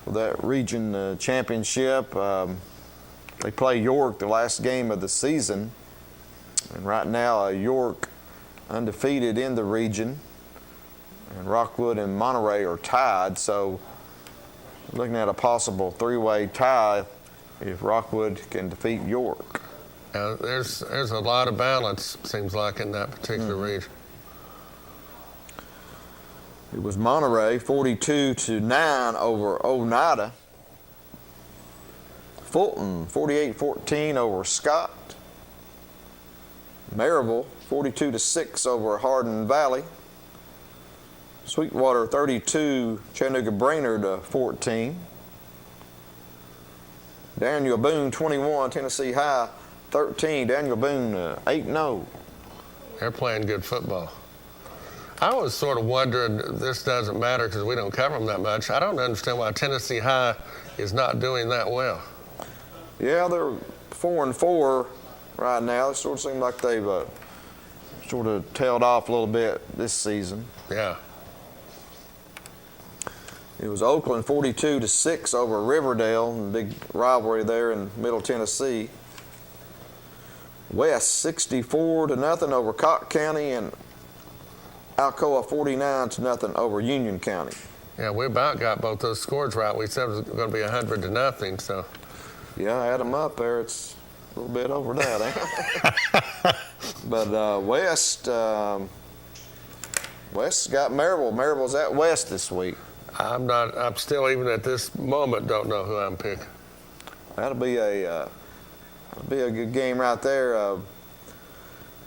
for that region championship. They play York the last game of the season, and right now York undefeated in the region, and Rockwood and Monterey are tied. So looking at a possible 3-way tie if Rockwood can defeat York. There's a lot of balance, seems like, in that particular region. It was Monterey 42-9 over Oneida. Fulton 48-14 over Scott. Maryville 42-6 over Hardin Valley. Sweetwater 32, Chattanooga Brainerd 14. Daniel Boone 21, Tennessee High 13. Daniel Boone 8-0. They're playing good football. I was sort of wondering, this doesn't matter because we don't cover them that much. I don't understand why Tennessee High is not doing that well. Yeah, they're 4-4 right now. It sort of seems like they've sort of tailed off a little bit this season. Yeah. It was Oakland 42-6 over Riverdale, big rivalry there in Middle Tennessee. West 64-0 over Cocke County, and Alcoa 49-0 over Union County. Yeah, we about got both those scores right. We said it was going to be 100-0, so. Yeah, add them up there. It's a little bit over that, ain't it? But West's got Maryville. Maryville's at West this week. I'm still, even at this moment, don't know who I'm picking. That'll be a good game right there.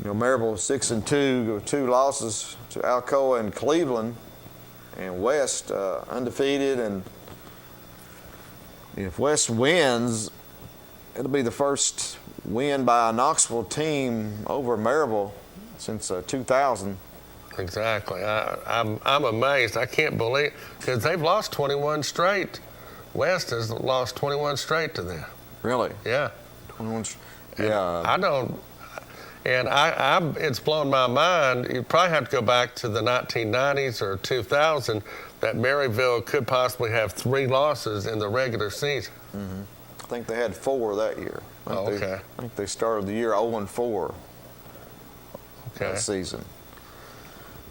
Maryville 6-2, with 2 losses to Alcoa and Cleveland, and West undefeated. And if West wins, it'll be the first win by a Knoxville team over Maryville since 2000. Exactly. I'm amazed. I can't believe, because they've lost 21 straight. West has lost 21 straight to them. Really? Yeah. 21. Yeah. I don't. And it's blown my mind. You probably have to go back to the 1990s or 2000 that Maryville could possibly have 3 losses in the regular season. Mm-hmm. I think they had 4 that year. Okay. I think they started the year 0-4 that season.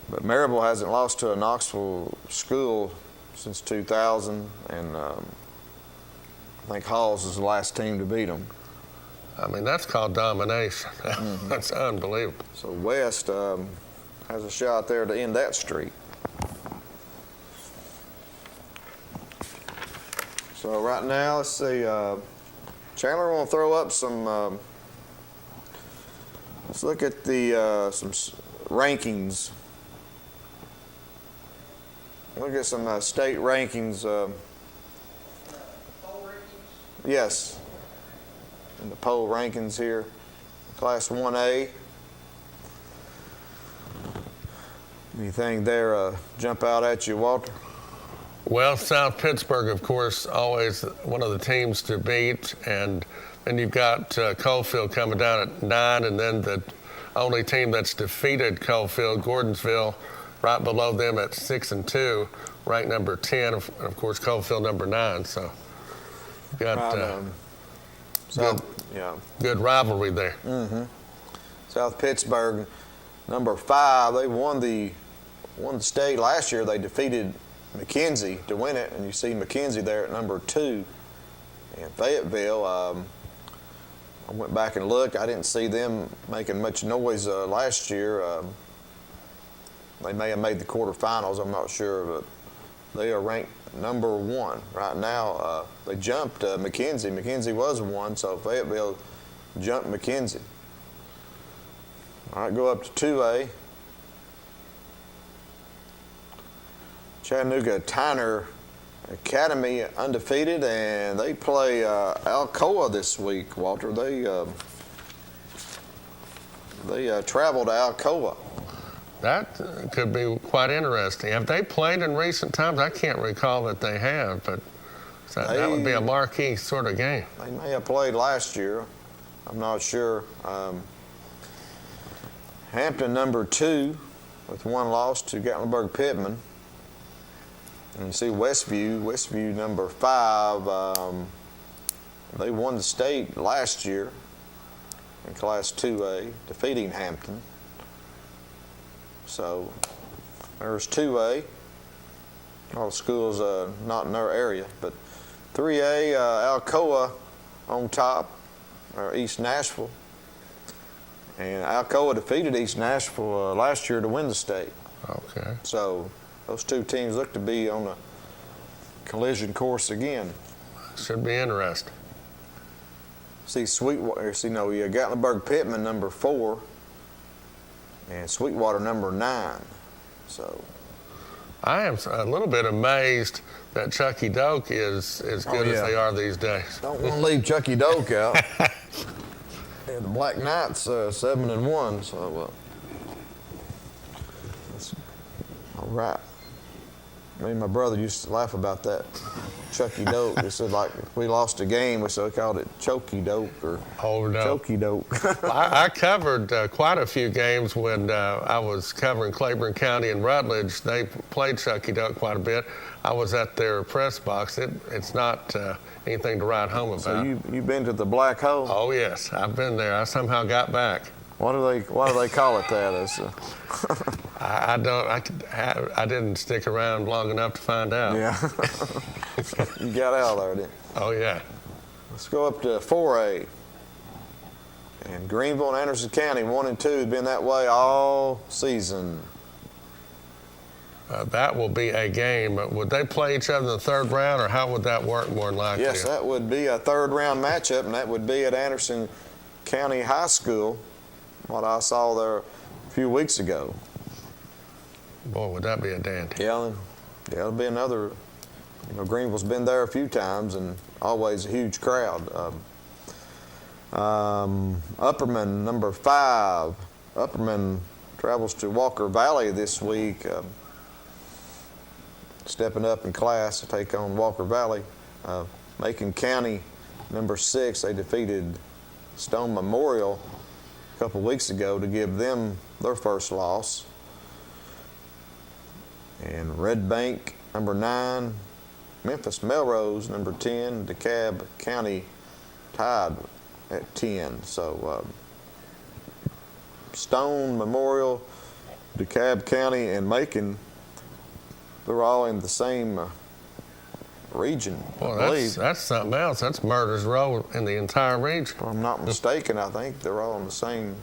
But Maryville hasn't lost to a Knoxville school since 2000, and I think Halls is the last team to beat them. I mean, that's called domination. Mm-hmm. That's unbelievable. So West has a shot there to end that streak. So right now, let's see. Chandler will throw up some. Let's look at the some rankings. Look at some state rankings. Yes. In the poll rankings here. Class 1A. Anything there jump out at you, Walter? Well, South Pittsburgh, of course, always one of the teams to beat. And then you've got Coalfield coming down at 9, and then the only team that's defeated Coalfield, Gordonsville, right below them at 6-2, ranked number 10, of course, Coalfield number 9. So you've got good rivalry there. Mm-hmm. South Pittsburgh, number 5, they won the state last year. They defeated McKenzie to win it, and you see McKenzie there at number 2. And Fayetteville, I went back and looked. I didn't see them making much noise last year. They may have made the quarterfinals, I'm not sure, but they are ranked number 1 right now. They jumped McKenzie. McKenzie was 1, so Fayetteville jumped McKenzie. All right, go up to 2A. Chattanooga Tyner Academy undefeated, and they play Alcoa this week, Walter. They travel to Alcoa. That could be quite interesting. Have they played in recent times? I can't recall that they have, but that would be a marquee sort of game. They may have played last year. I'm not sure. Hampton number 2 with 1 loss to Gatlinburg-Pittman. And you see Westview number 5. They won the state last year in Class 2A, defeating Hampton. So there's 2A. All the schools not in their area, but 3A, Alcoa on top, or East Nashville. And Alcoa defeated East Nashville last year to win the state. Okay. So those 2 teams look to be on a collision course again. Should be interesting. See Sweetwater, Gatlinburg-Pittman number 4, and Sweetwater number 9. So I am a little bit amazed that Chucky Doak is as good as they are these days. Don't want to leave Chucky Doak out. The Black Knights 7-1, so that's all right. Me and my brother used to laugh about that. Chucky Doak. They said, like, if we lost a game, we called it Chokey Doak or Chokey Doak. I covered quite a few games when I was covering Claiborne County and Rutledge. They played Chucky Doak quite a bit. I was at their press box. It's not anything to write home about. So you've been to the Black Hole? Oh yes, I've been there. I somehow got back. Why do they call it that? I didn't stick around long enough to find out. Yeah. You got out there, didn't you? Oh yeah. Let's go up to 4A. And Greenville and Anderson County 1 and 2 have been that way all season. That will be a game. Would they play each other in the third round, or how would that work more than likely? Yes, that would be a third round matchup, and that would be at Anderson County High School, what I saw there a few weeks ago. Boy, would that be a dandy. Yeah, it'll be another. Greenville's been there a few times, and always a huge crowd. Upperman, number 5. Upperman travels to Walker Valley this week, stepping up in class to take on Walker Valley. Macon County, number 6, they defeated Stone Memorial a couple weeks ago to give them their first loss. And Red Bank, number 9, Memphis Melrose, number 10, DeKalb County tied at 10. So Stone, Memorial, DeKalb County, and Macon, they're all in the same region, I believe. That's something else. That's Murder's Row in the entire region. If I'm not mistaken, I think they're all in the same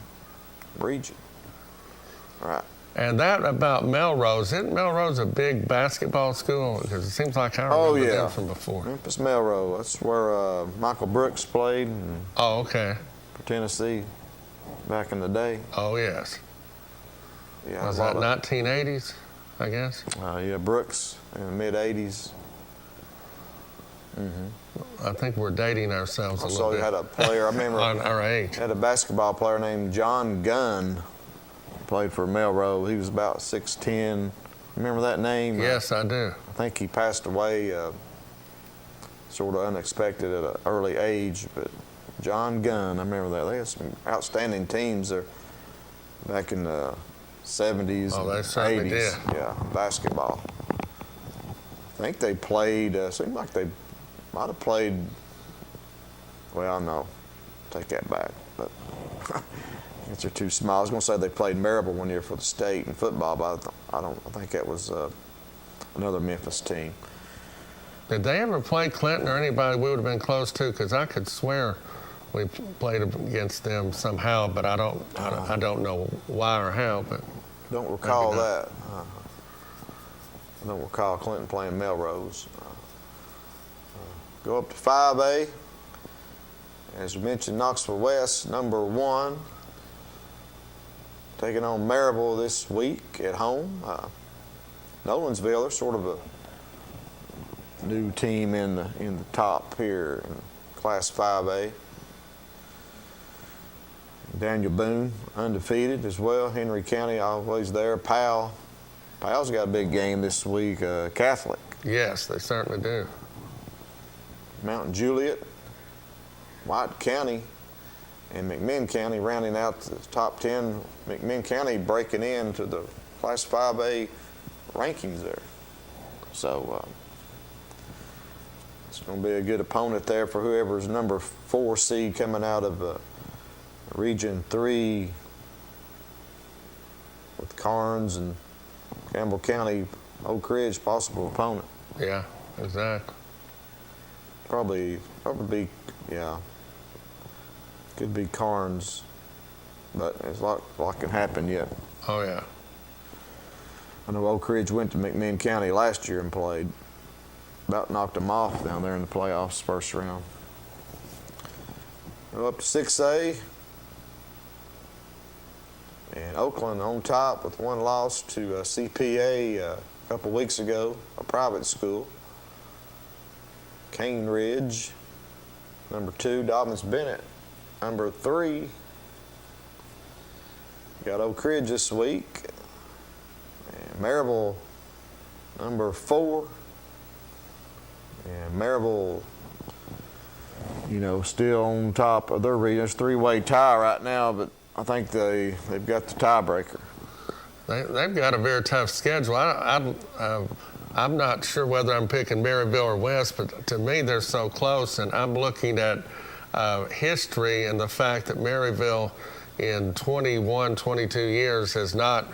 region. All right. And that about Melrose, isn't Melrose a big basketball school? Because it seems like I remember them from before. Memphis Melrose, that's where Michael Brooks played. Oh, okay. For Tennessee back in the day. Oh, yes. Yeah, was that 1980s, I guess? Yeah, Brooks in the mid-80s. I think we're dating ourselves a little Also, bit. you had a player, I remember, on our age. had a basketball player named John Gunn, played for Melrose. He was about 6'10". Remember that name? Yes, I do. I think he passed away sort of unexpected at an early age, but John Gunn, I remember that. They had some outstanding teams there back in the 70s Oh, they and certainly 80s. did. Yeah, basketball. I think they played, seemed like they might have played, well, no, take that back, but they're too small. I was going to say they played Marable one year for the state in football, but I think that was another Memphis team. Did they ever play Clinton or anybody we would have been close to? Because I could swear we played against them somehow, but I don't know why or how. But don't recall that. I don't recall Clinton playing Melrose. Go up to 5A. As we mentioned, Knoxville West, number 1. Taking on Maryville this week at home. Nolensville, they're sort of a new team in the top here in Class 5A. Daniel Boone, undefeated as well. Henry County, always there. Powell's got a big game this week, Catholic. Yes, they certainly do. Mountain Juliet, White County, and McMinn County rounding out the top 10. McMinn County breaking into the Class 5A rankings there. So it's going to be a good opponent there for whoever's number 4 seed coming out of Region 3 with Carnes and Campbell County, Oak Ridge, possible opponent. Yeah, exactly. Probably be, yeah. Could be Carnes, but it's a lot can happen yet. Oh, yeah. I know Oak Ridge went to McMinn County last year and played. About knocked them off down there in the playoffs first round. Go up to 6A. And Oakland on top with 1 loss to CPA a couple weeks ago, a private school. Cane Ridge, number 2, Dobbins Bennett, number 3. Got Oak Ridge this week. And Maryville, number 4. And Maryville, still on top of their region. It's a 3-way tie right now, but I think they've got the tiebreaker. They've got a very tough schedule. I'm not sure whether I'm picking Maryville or West, but to me they're so close, and I'm looking at history and the fact that Maryville in 21, 22 years has not,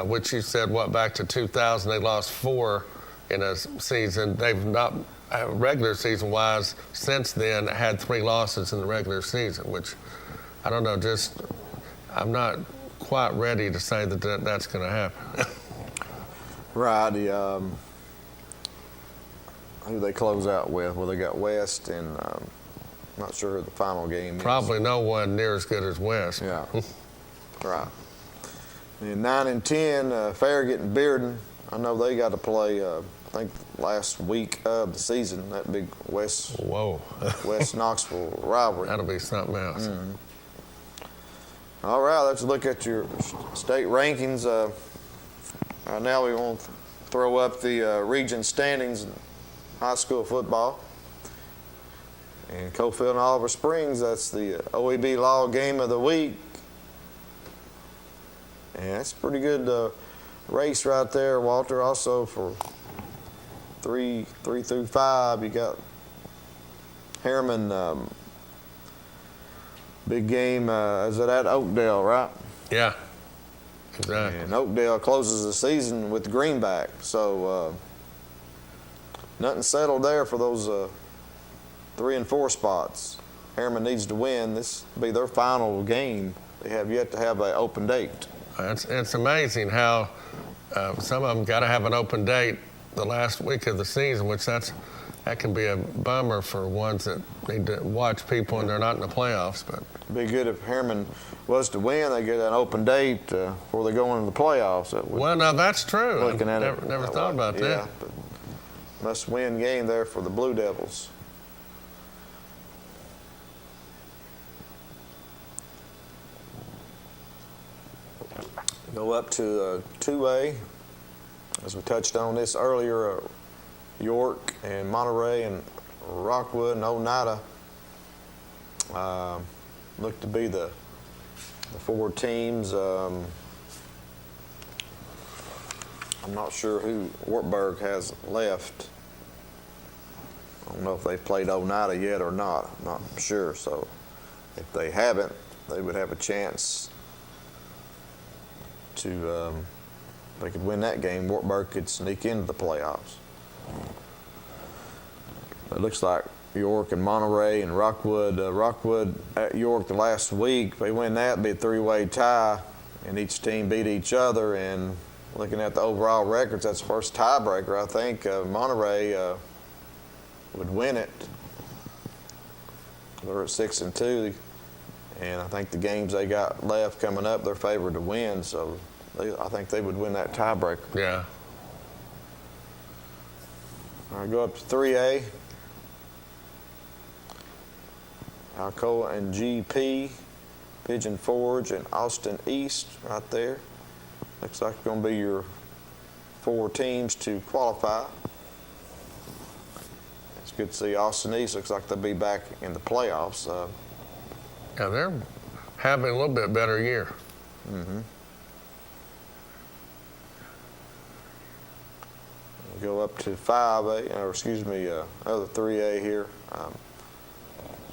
which you said, back to 2000, they lost 4 in a season. They've not, regular season-wise, since then had 3 losses in the regular season, which, I don't know, I'm not quite ready to say that that's going to happen. Right. Who they close out with? Well, they got West, and not sure who the final game is. Probably no one near as good as West. Yeah. Right. And 9 and 10, Farragut and Bearden. I know they got to play. I think last week of the season, that big West Knoxville rivalry. That'll be something else. Mm-hmm. All right, let's look at your state rankings. Right now we want to throw up the region standings in high school football. And Cofield and Oliver Springs, that's the OEB Law Game of the Week. And that's a pretty good race right there, Walter. Also for 3 through 5, you got Harriman. Big game, is it at Oakdale, right? Yeah, exactly. And Oakdale closes the season with Greenback. So nothing settled there for those 3 and 4 spots. Harriman needs to win. This will be their final game. They have yet to have an open date. It's amazing how some of them got to have an open date the last week of the season, which that can be a bummer for ones that need to watch people and they're not in the playoffs. But it'd be good if Harriman was to win, they get an open date before they go into the playoffs. Well, no, that's true. Looking at never thought about that. Yeah, but must-win game there for the Blue Devils. Go up to 2A, as we touched on this earlier. York and Monterey and Rockwood and Oneida look to be the 4 teams. I'm not sure who Wartburg has left. I don't know if they've played Oneida yet or not. I'm not sure. So if they haven't, they would have a chance to, if they could win that game, Wartburg could sneak into the playoffs. It looks like York and Monterey and Rockwood. Rockwood at York the last week, they win that, it'd be a 3-way tie, and each team beat each other. And looking at the overall records, that's the first tiebreaker. I think Monterey would win it. They're at 6 and 2, and I think the games they got left coming up, they're favored to win. So I think they would win that tiebreaker. Yeah. All right, go up to 3A. Alcoa and GP, Pigeon Forge and Austin East right there. Looks like it's going to be your 4 teams to qualify. It's good to see Austin East. Looks like they'll be back in the playoffs. Yeah, they're having a little bit better year. Mm-hmm. Go up to 5A, or excuse me, other 3A here.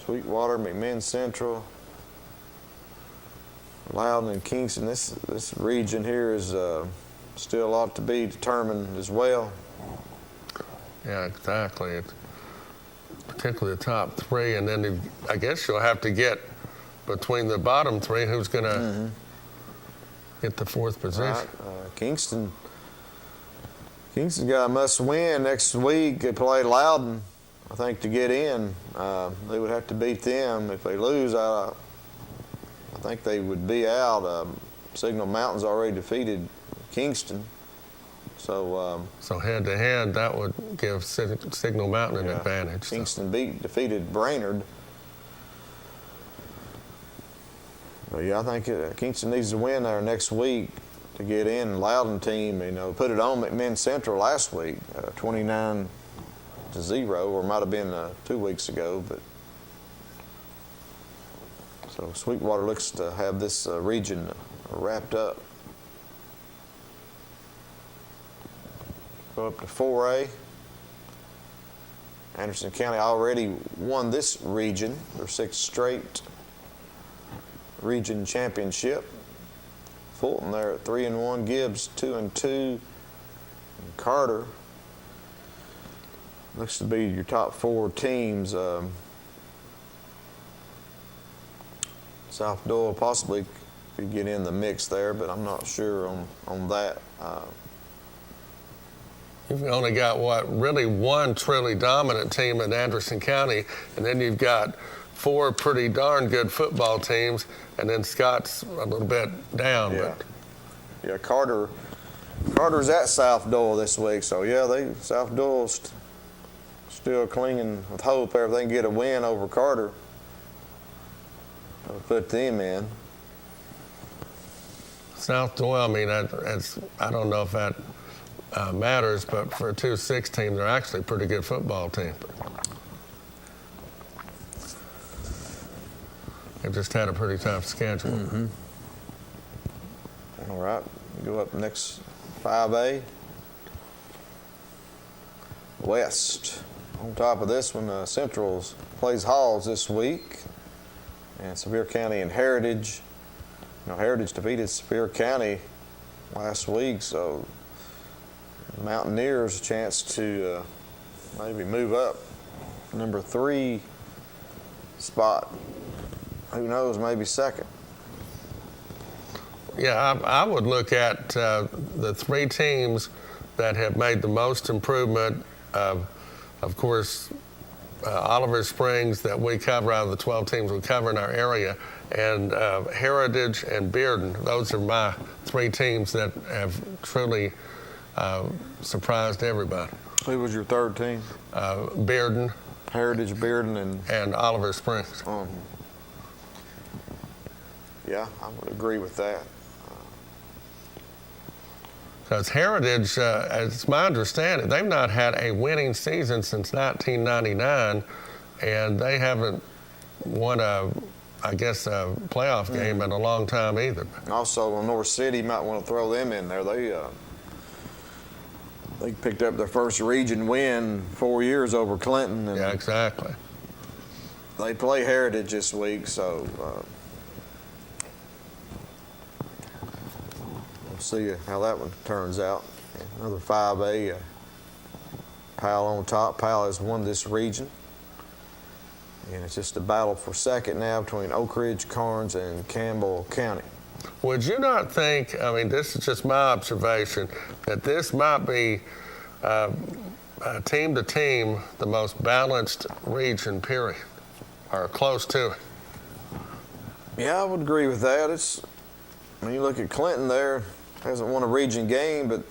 Sweetwater, McMinn Central, Loudon and Kingston. This region here is still a lot to be determined as well. Yeah, exactly. It's particularly the top 3, and then I guess you'll have to get between the bottom 3 who's going to get the 4th position. Right. Kingston got a must-win next week. They play Loudon, I think, to get in. They would have to beat them. If they lose, I think they would be out. Signal Mountain's already defeated Kingston. So head to head, that would give Signal Mountain an advantage. Kingston defeated Brainerd. But yeah, I think Kingston needs to win there next week to get in. Loudon team, put it on McMinn Central last week, 29-0, or it might have been 2 weeks ago. But so Sweetwater looks to have this region wrapped up. Go up to 4A. Anderson County already won this region, their 6th straight region championship. Fulton there at 3-1, Gibbs 2-2, and Carter looks to be your top 4 teams. South Doyle possibly could get in the mix there, but I'm not sure on that. You've only got, really one truly dominant team in Anderson County, and then you've got 4 pretty darn good football teams, and then Scott's a little bit down. Yeah, yeah. Carter's at South Doyle this week, so yeah, South Doyle's still clinging with hope there. If they can get a win over Carter, that'll put them in. South Doyle, I mean, I don't know if that matters, but for a 2-6 team, they're actually a pretty good football team. They've just had a pretty tough schedule. Mm-hmm. All right, go up next, 5A. West. On top of this one, Central's plays Halls this week, and Sevier County and Heritage. Heritage defeated Sevier County last week, so Mountaineers a chance to maybe move up number 3 spot. Who knows, maybe 2nd. Yeah, I would look at the 3 teams that have made the most improvement. Of course, Oliver Springs that we cover out of the 12 teams we cover in our area, and Heritage and Bearden. Those are my 3 teams that have truly surprised everybody. Who was your 3rd team? Bearden. Heritage, Bearden, and Oliver Springs. Yeah, I would agree with that. Because Heritage, it's my understanding, they've not had a winning season since 1999, and they haven't won a playoff game in a long time either. Also, North City, you might want to throw them in there. They picked up their first region win 4 years over Clinton. And yeah, exactly. They play Heritage this week, so we'll see how that one turns out. Another 5A, Powell on top. Powell has won this region, and it's just a battle for 2nd now between Oak Ridge, Carnes, and Campbell County. Would you not think, I mean, this is just my observation, that this might be team to team the most balanced region, period, or close to it? Yeah, I would agree with that. When you look at Clinton there, hasn't won a region game, but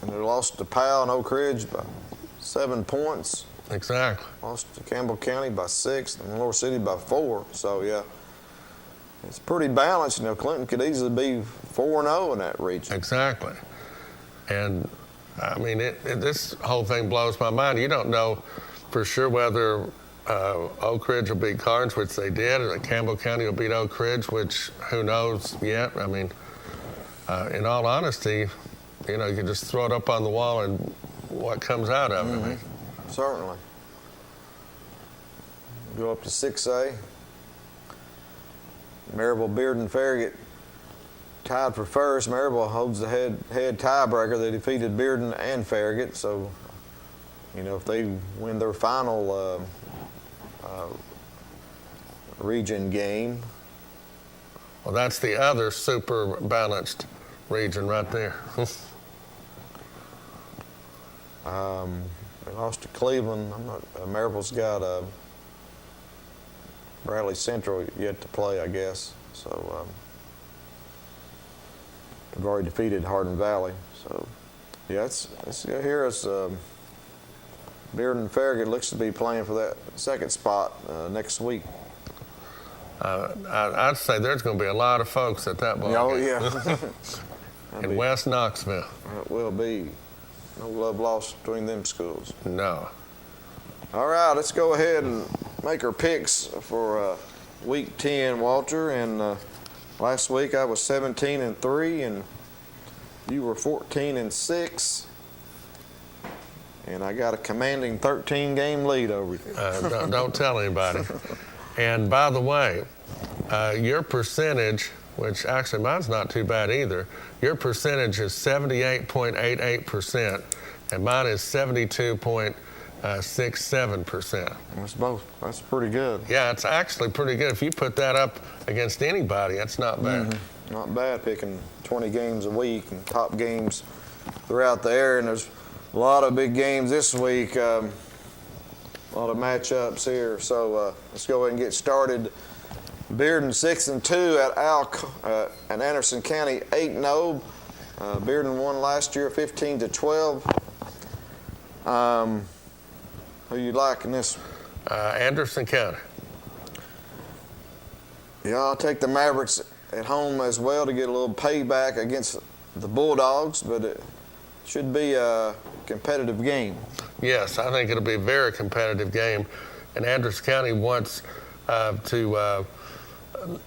they lost to Powell and Oak Ridge by 7 points. Exactly. Lost to Campbell County by 6 and Lower City by 4. So, yeah, it's pretty balanced. Clinton could easily be 4-0 in that region. Exactly. And, I mean, this whole thing blows my mind. You don't know for sure whether Oak Ridge will beat Carnes, which they did, or Campbell County will beat Oak Ridge, which who knows yet. I mean, in all honesty, you can just throw it up on the wall and what comes out of it. I mean. Certainly. Go up to 6A. Maryville, Bearden, Farragut tied for first. Maryville holds the head tiebreaker. They defeated Bearden and Farragut. So, if they win their final region game. Well, that's the other super balanced region right there. They lost to Cleveland. Maryville's got Bradley Central yet to play, I guess. So they've already defeated Hardin Valley. So Yeah, it's here as Bearden Farragut looks to be playing for that second spot next week. I'd say there's going to be a lot of folks at that ball game. Oh, yeah. In West Knoxville. It will be. No love lost between them schools. No. All right, let's go ahead and make our picks for Week 10, Walter. And last week I was 17-3, and you were 14-6. And I got a commanding 13-game lead over you. Don't tell anybody. And by the way, your percentage, which actually mine's not too bad either, your percentage is 78.88%, and mine is 72.67%. That's pretty good. Yeah, it's actually pretty good. If you put that up against anybody, that's not bad. Mm-hmm. Not bad, picking 20 games a week and top games throughout the area. And there's a lot of big games this week, a lot of matchups here. So let's go ahead and get started. Bearden 6-2 at Anderson County 8-0. Bearden won last year 15-12. Who you like in this? Anderson County. Yeah, I'll take the Mavericks at home as well to get a little payback against the Bulldogs, but it should be a competitive game. Yes, I think it'll be a very competitive game. And Anderson County wants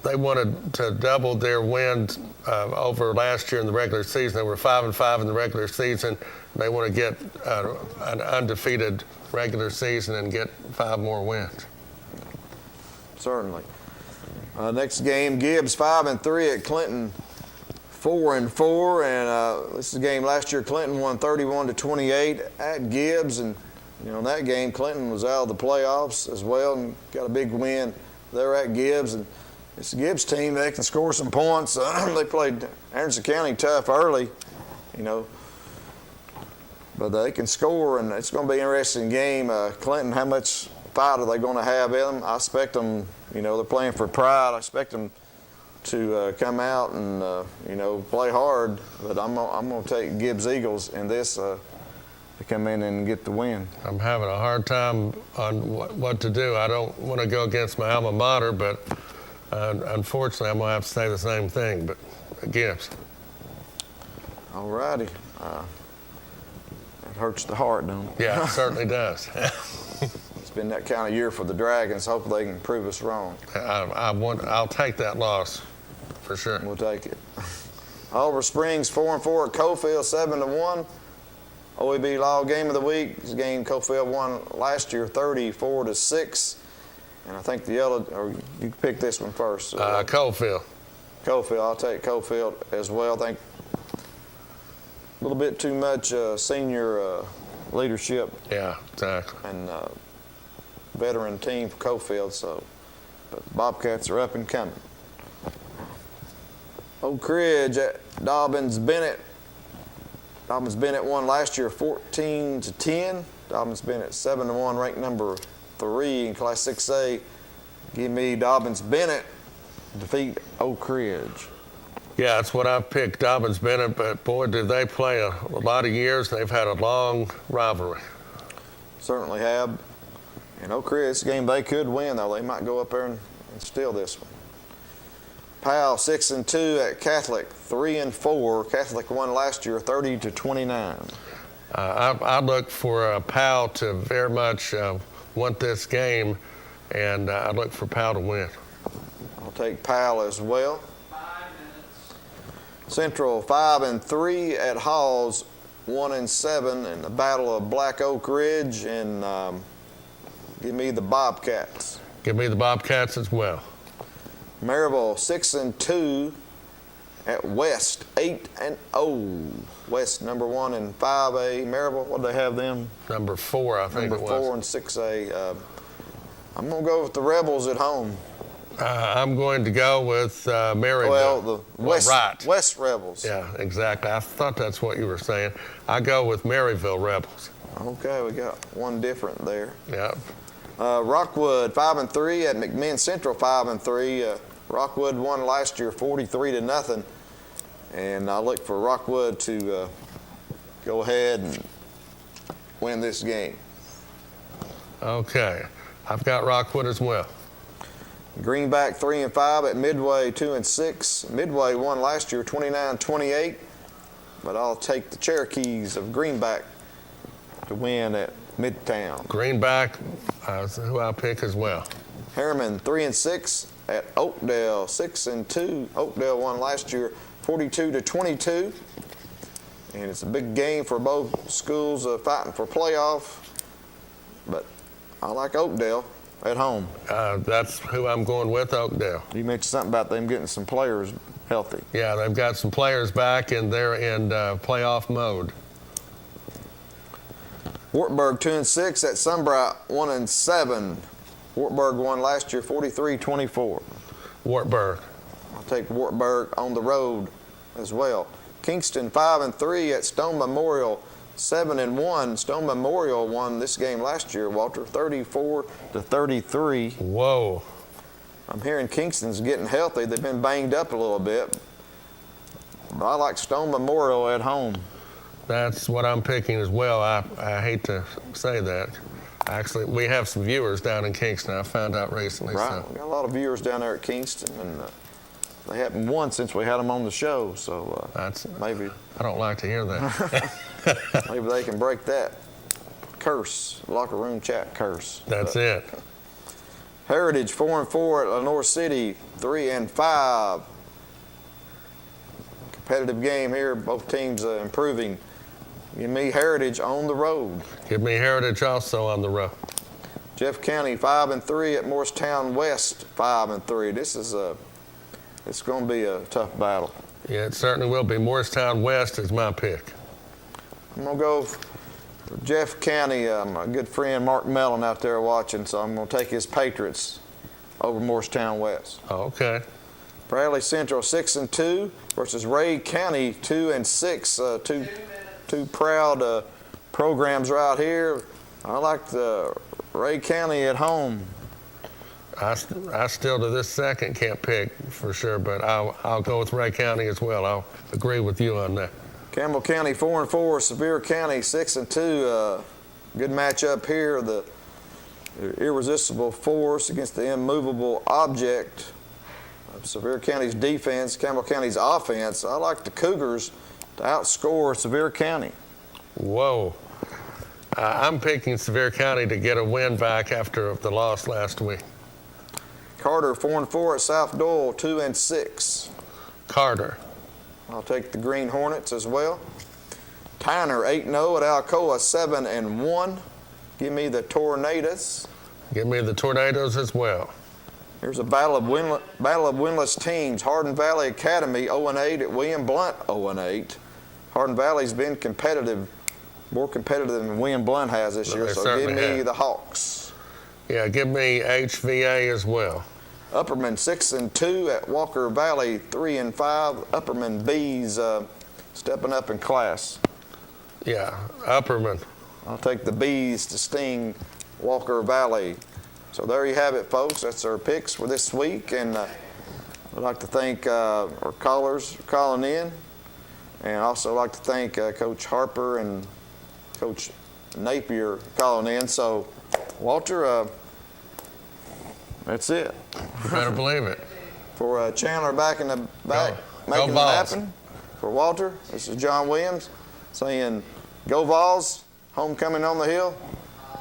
they wanted to double their wins over last year in the regular season. They were 5-5 in the regular season. They want to get an undefeated regular season and get 5 more wins. Certainly. Next game, Gibbs 5-3 at Clinton 4-4, and this is a game last year. Clinton won 31-28 at Gibbs, and in that game, Clinton was out of the playoffs as well and got a big win there at Gibbs. And it's a Gibbs team. They can score some points. They played Anderson County tough early, but they can score, and it's going to be an interesting game. Clinton, how much fight are they going to have in them? I expect them, they're playing for pride. I expect them to come out and, play hard, but I'm going to take Gibbs Eagles in this to come in and get the win. I'm having a hard time on what to do. I don't want to go against my alma mater, but unfortunately, I'm going to have to say the same thing, but Gibbs. All righty. It hurts the heart, don't it? Yeah, it certainly does. It's been that kind of year for the Dragons. Hopefully they can prove us wrong. I'll take that loss for sure. We'll take it. Oliver Springs 4-4 at Cofield 7-1. OEB Law Game of the Week. This game Cofield won last year 34-6. And I think the yellow, or you pick this one first. Cofield. Cofield. I'll take Cofield as well. I think a little bit too much senior leadership. Yeah, exactly. And veteran team for Cofield. But the Bobcats are up and coming. Oak Ridge at Dobbins Bennett. Dobbins Bennett won last year 14-10. Dobbins Bennett 7-1, ranked number 3 in Class 6A. Give me Dobbins Bennett defeat Oak Ridge. Yeah, that's what I picked, Dobbins Bennett, but boy, did they play a lot of years. They've had a long rivalry. Certainly have. And Oak Ridge, this game they could win, though. They might go up there and steal this one. Powell 6-2 at Catholic 3-4. Catholic won last year 30-29. I look for Powell to very much want this game, and I look for Powell to win. I'll take Powell as well. Central 5-3 at Halls 1-7 in the Battle of Black Oak Ridge, and give me the Bobcats. Give me the Bobcats as well. Maryville 6-2 at West 8-0. West number 1 in 5A. Maryville, what do they have them? Number 4, I think it was. Number 4 in 6A. I'm going to go with the Rebels at home. I'm going to go with Maryville. Well, the West, right. West Rebels. Yeah, exactly. I thought that's what you were saying. I go with Maryville Rebels. Okay, we got one different there. Yeah. Rockwood 5-3 at McMinn Central 5-3. Rockwood won last year 43-0, and I look for Rockwood to go ahead and win this game. Okay. I've got Rockwood as well. Greenback 3-5 at Midway 2-6. Midway won last year 29-28, but I'll take the Cherokees of Greenback to win at Midtown. Greenback is who I pick as well. Harriman 3-6 at Oakdale 6-2. Oakdale won last year 42-22, and it's a big game for both schools fighting for playoff. But I like Oakdale at home. That's who I'm going with, Oakdale. You mentioned something about them getting some players healthy. Yeah, they've got some players back, and they're in playoff mode. Wartburg 2-6 at Sunbright 1-7. Wartburg won last year 43-24. Wartburg. I'll take Wartburg on the road as well. Kingston 5-3 at Stone Memorial 7-1. Stone Memorial won this game last year, Walter, 34-33. Whoa. I'm hearing Kingston's getting healthy. They've been banged up a little bit. But I like Stone Memorial at home. That's what I'm picking as well. I hate to say that. Actually, we have some viewers down in Kingston, I found out recently. Right. So. We got a lot of viewers down there at Kingston, and they haven't won since we had them on the show. So maybe I don't like to hear that. Maybe they can break that curse, locker room chat curse. That's it. Heritage 4-4 at Lenore City 3-5. Competitive game here. Both teams improving. Give me Heritage on the road. Give me Heritage also on the road. Jeff County 5-3 at Morristown West 5-3. This is it's going to be a tough battle. Yeah, it certainly will be. Morristown West is my pick. I'm going to go for Jeff County. My good friend Mark Mellon out there watching, so I'm going to take his Patriots over Morristown West. Oh, okay. Bradley Central 6-2 versus Ray County 2-6. Two proud programs right here. I like the Ray County at home. I still to this second can't pick for sure, but I'll go with Ray County as well. I'll agree with you on that. Campbell County 4-4, Sevier County 6-2. Good matchup here. The irresistible force against the immovable object of Sevier County's defense, Campbell County's offense. I like the Cougars to outscore Sevier County. Whoa. I'm picking Sevier County to get a win back after the loss last week. Carter 4-4 at South Doyle 2-6. Carter. I'll take the Green Hornets as well. Tyner 8-0 at Alcoa 7-1. Give me the Tornadoes. Give me the Tornadoes as well. Here's a battle of winless teams. Hardin Valley Academy 0-8 at William Blount 0-8. Hardin Valley's been competitive, more competitive than William Blount has this year. So give me the Hawks. Yeah, give me HVA as well. Upperman 6-2 at Walker Valley 3-5. Upperman Bees stepping up in class. Yeah, Upperman. I'll take the Bees to sting Walker Valley. So there you have it, folks. That's our picks for this week. And I'd like to thank our callers for calling in. And also like to thank Coach Harper and Coach Napier calling in. So, Walter, that's it. You better believe it. For Chandler back in the back, making it happen. For Walter, this is John Williams saying, go Vols, homecoming on the hill.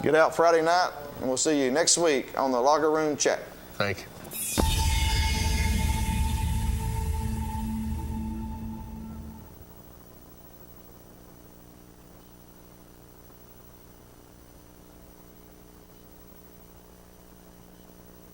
Get out Friday night, and we'll see you next week on the Locker Room Chat. Thank you.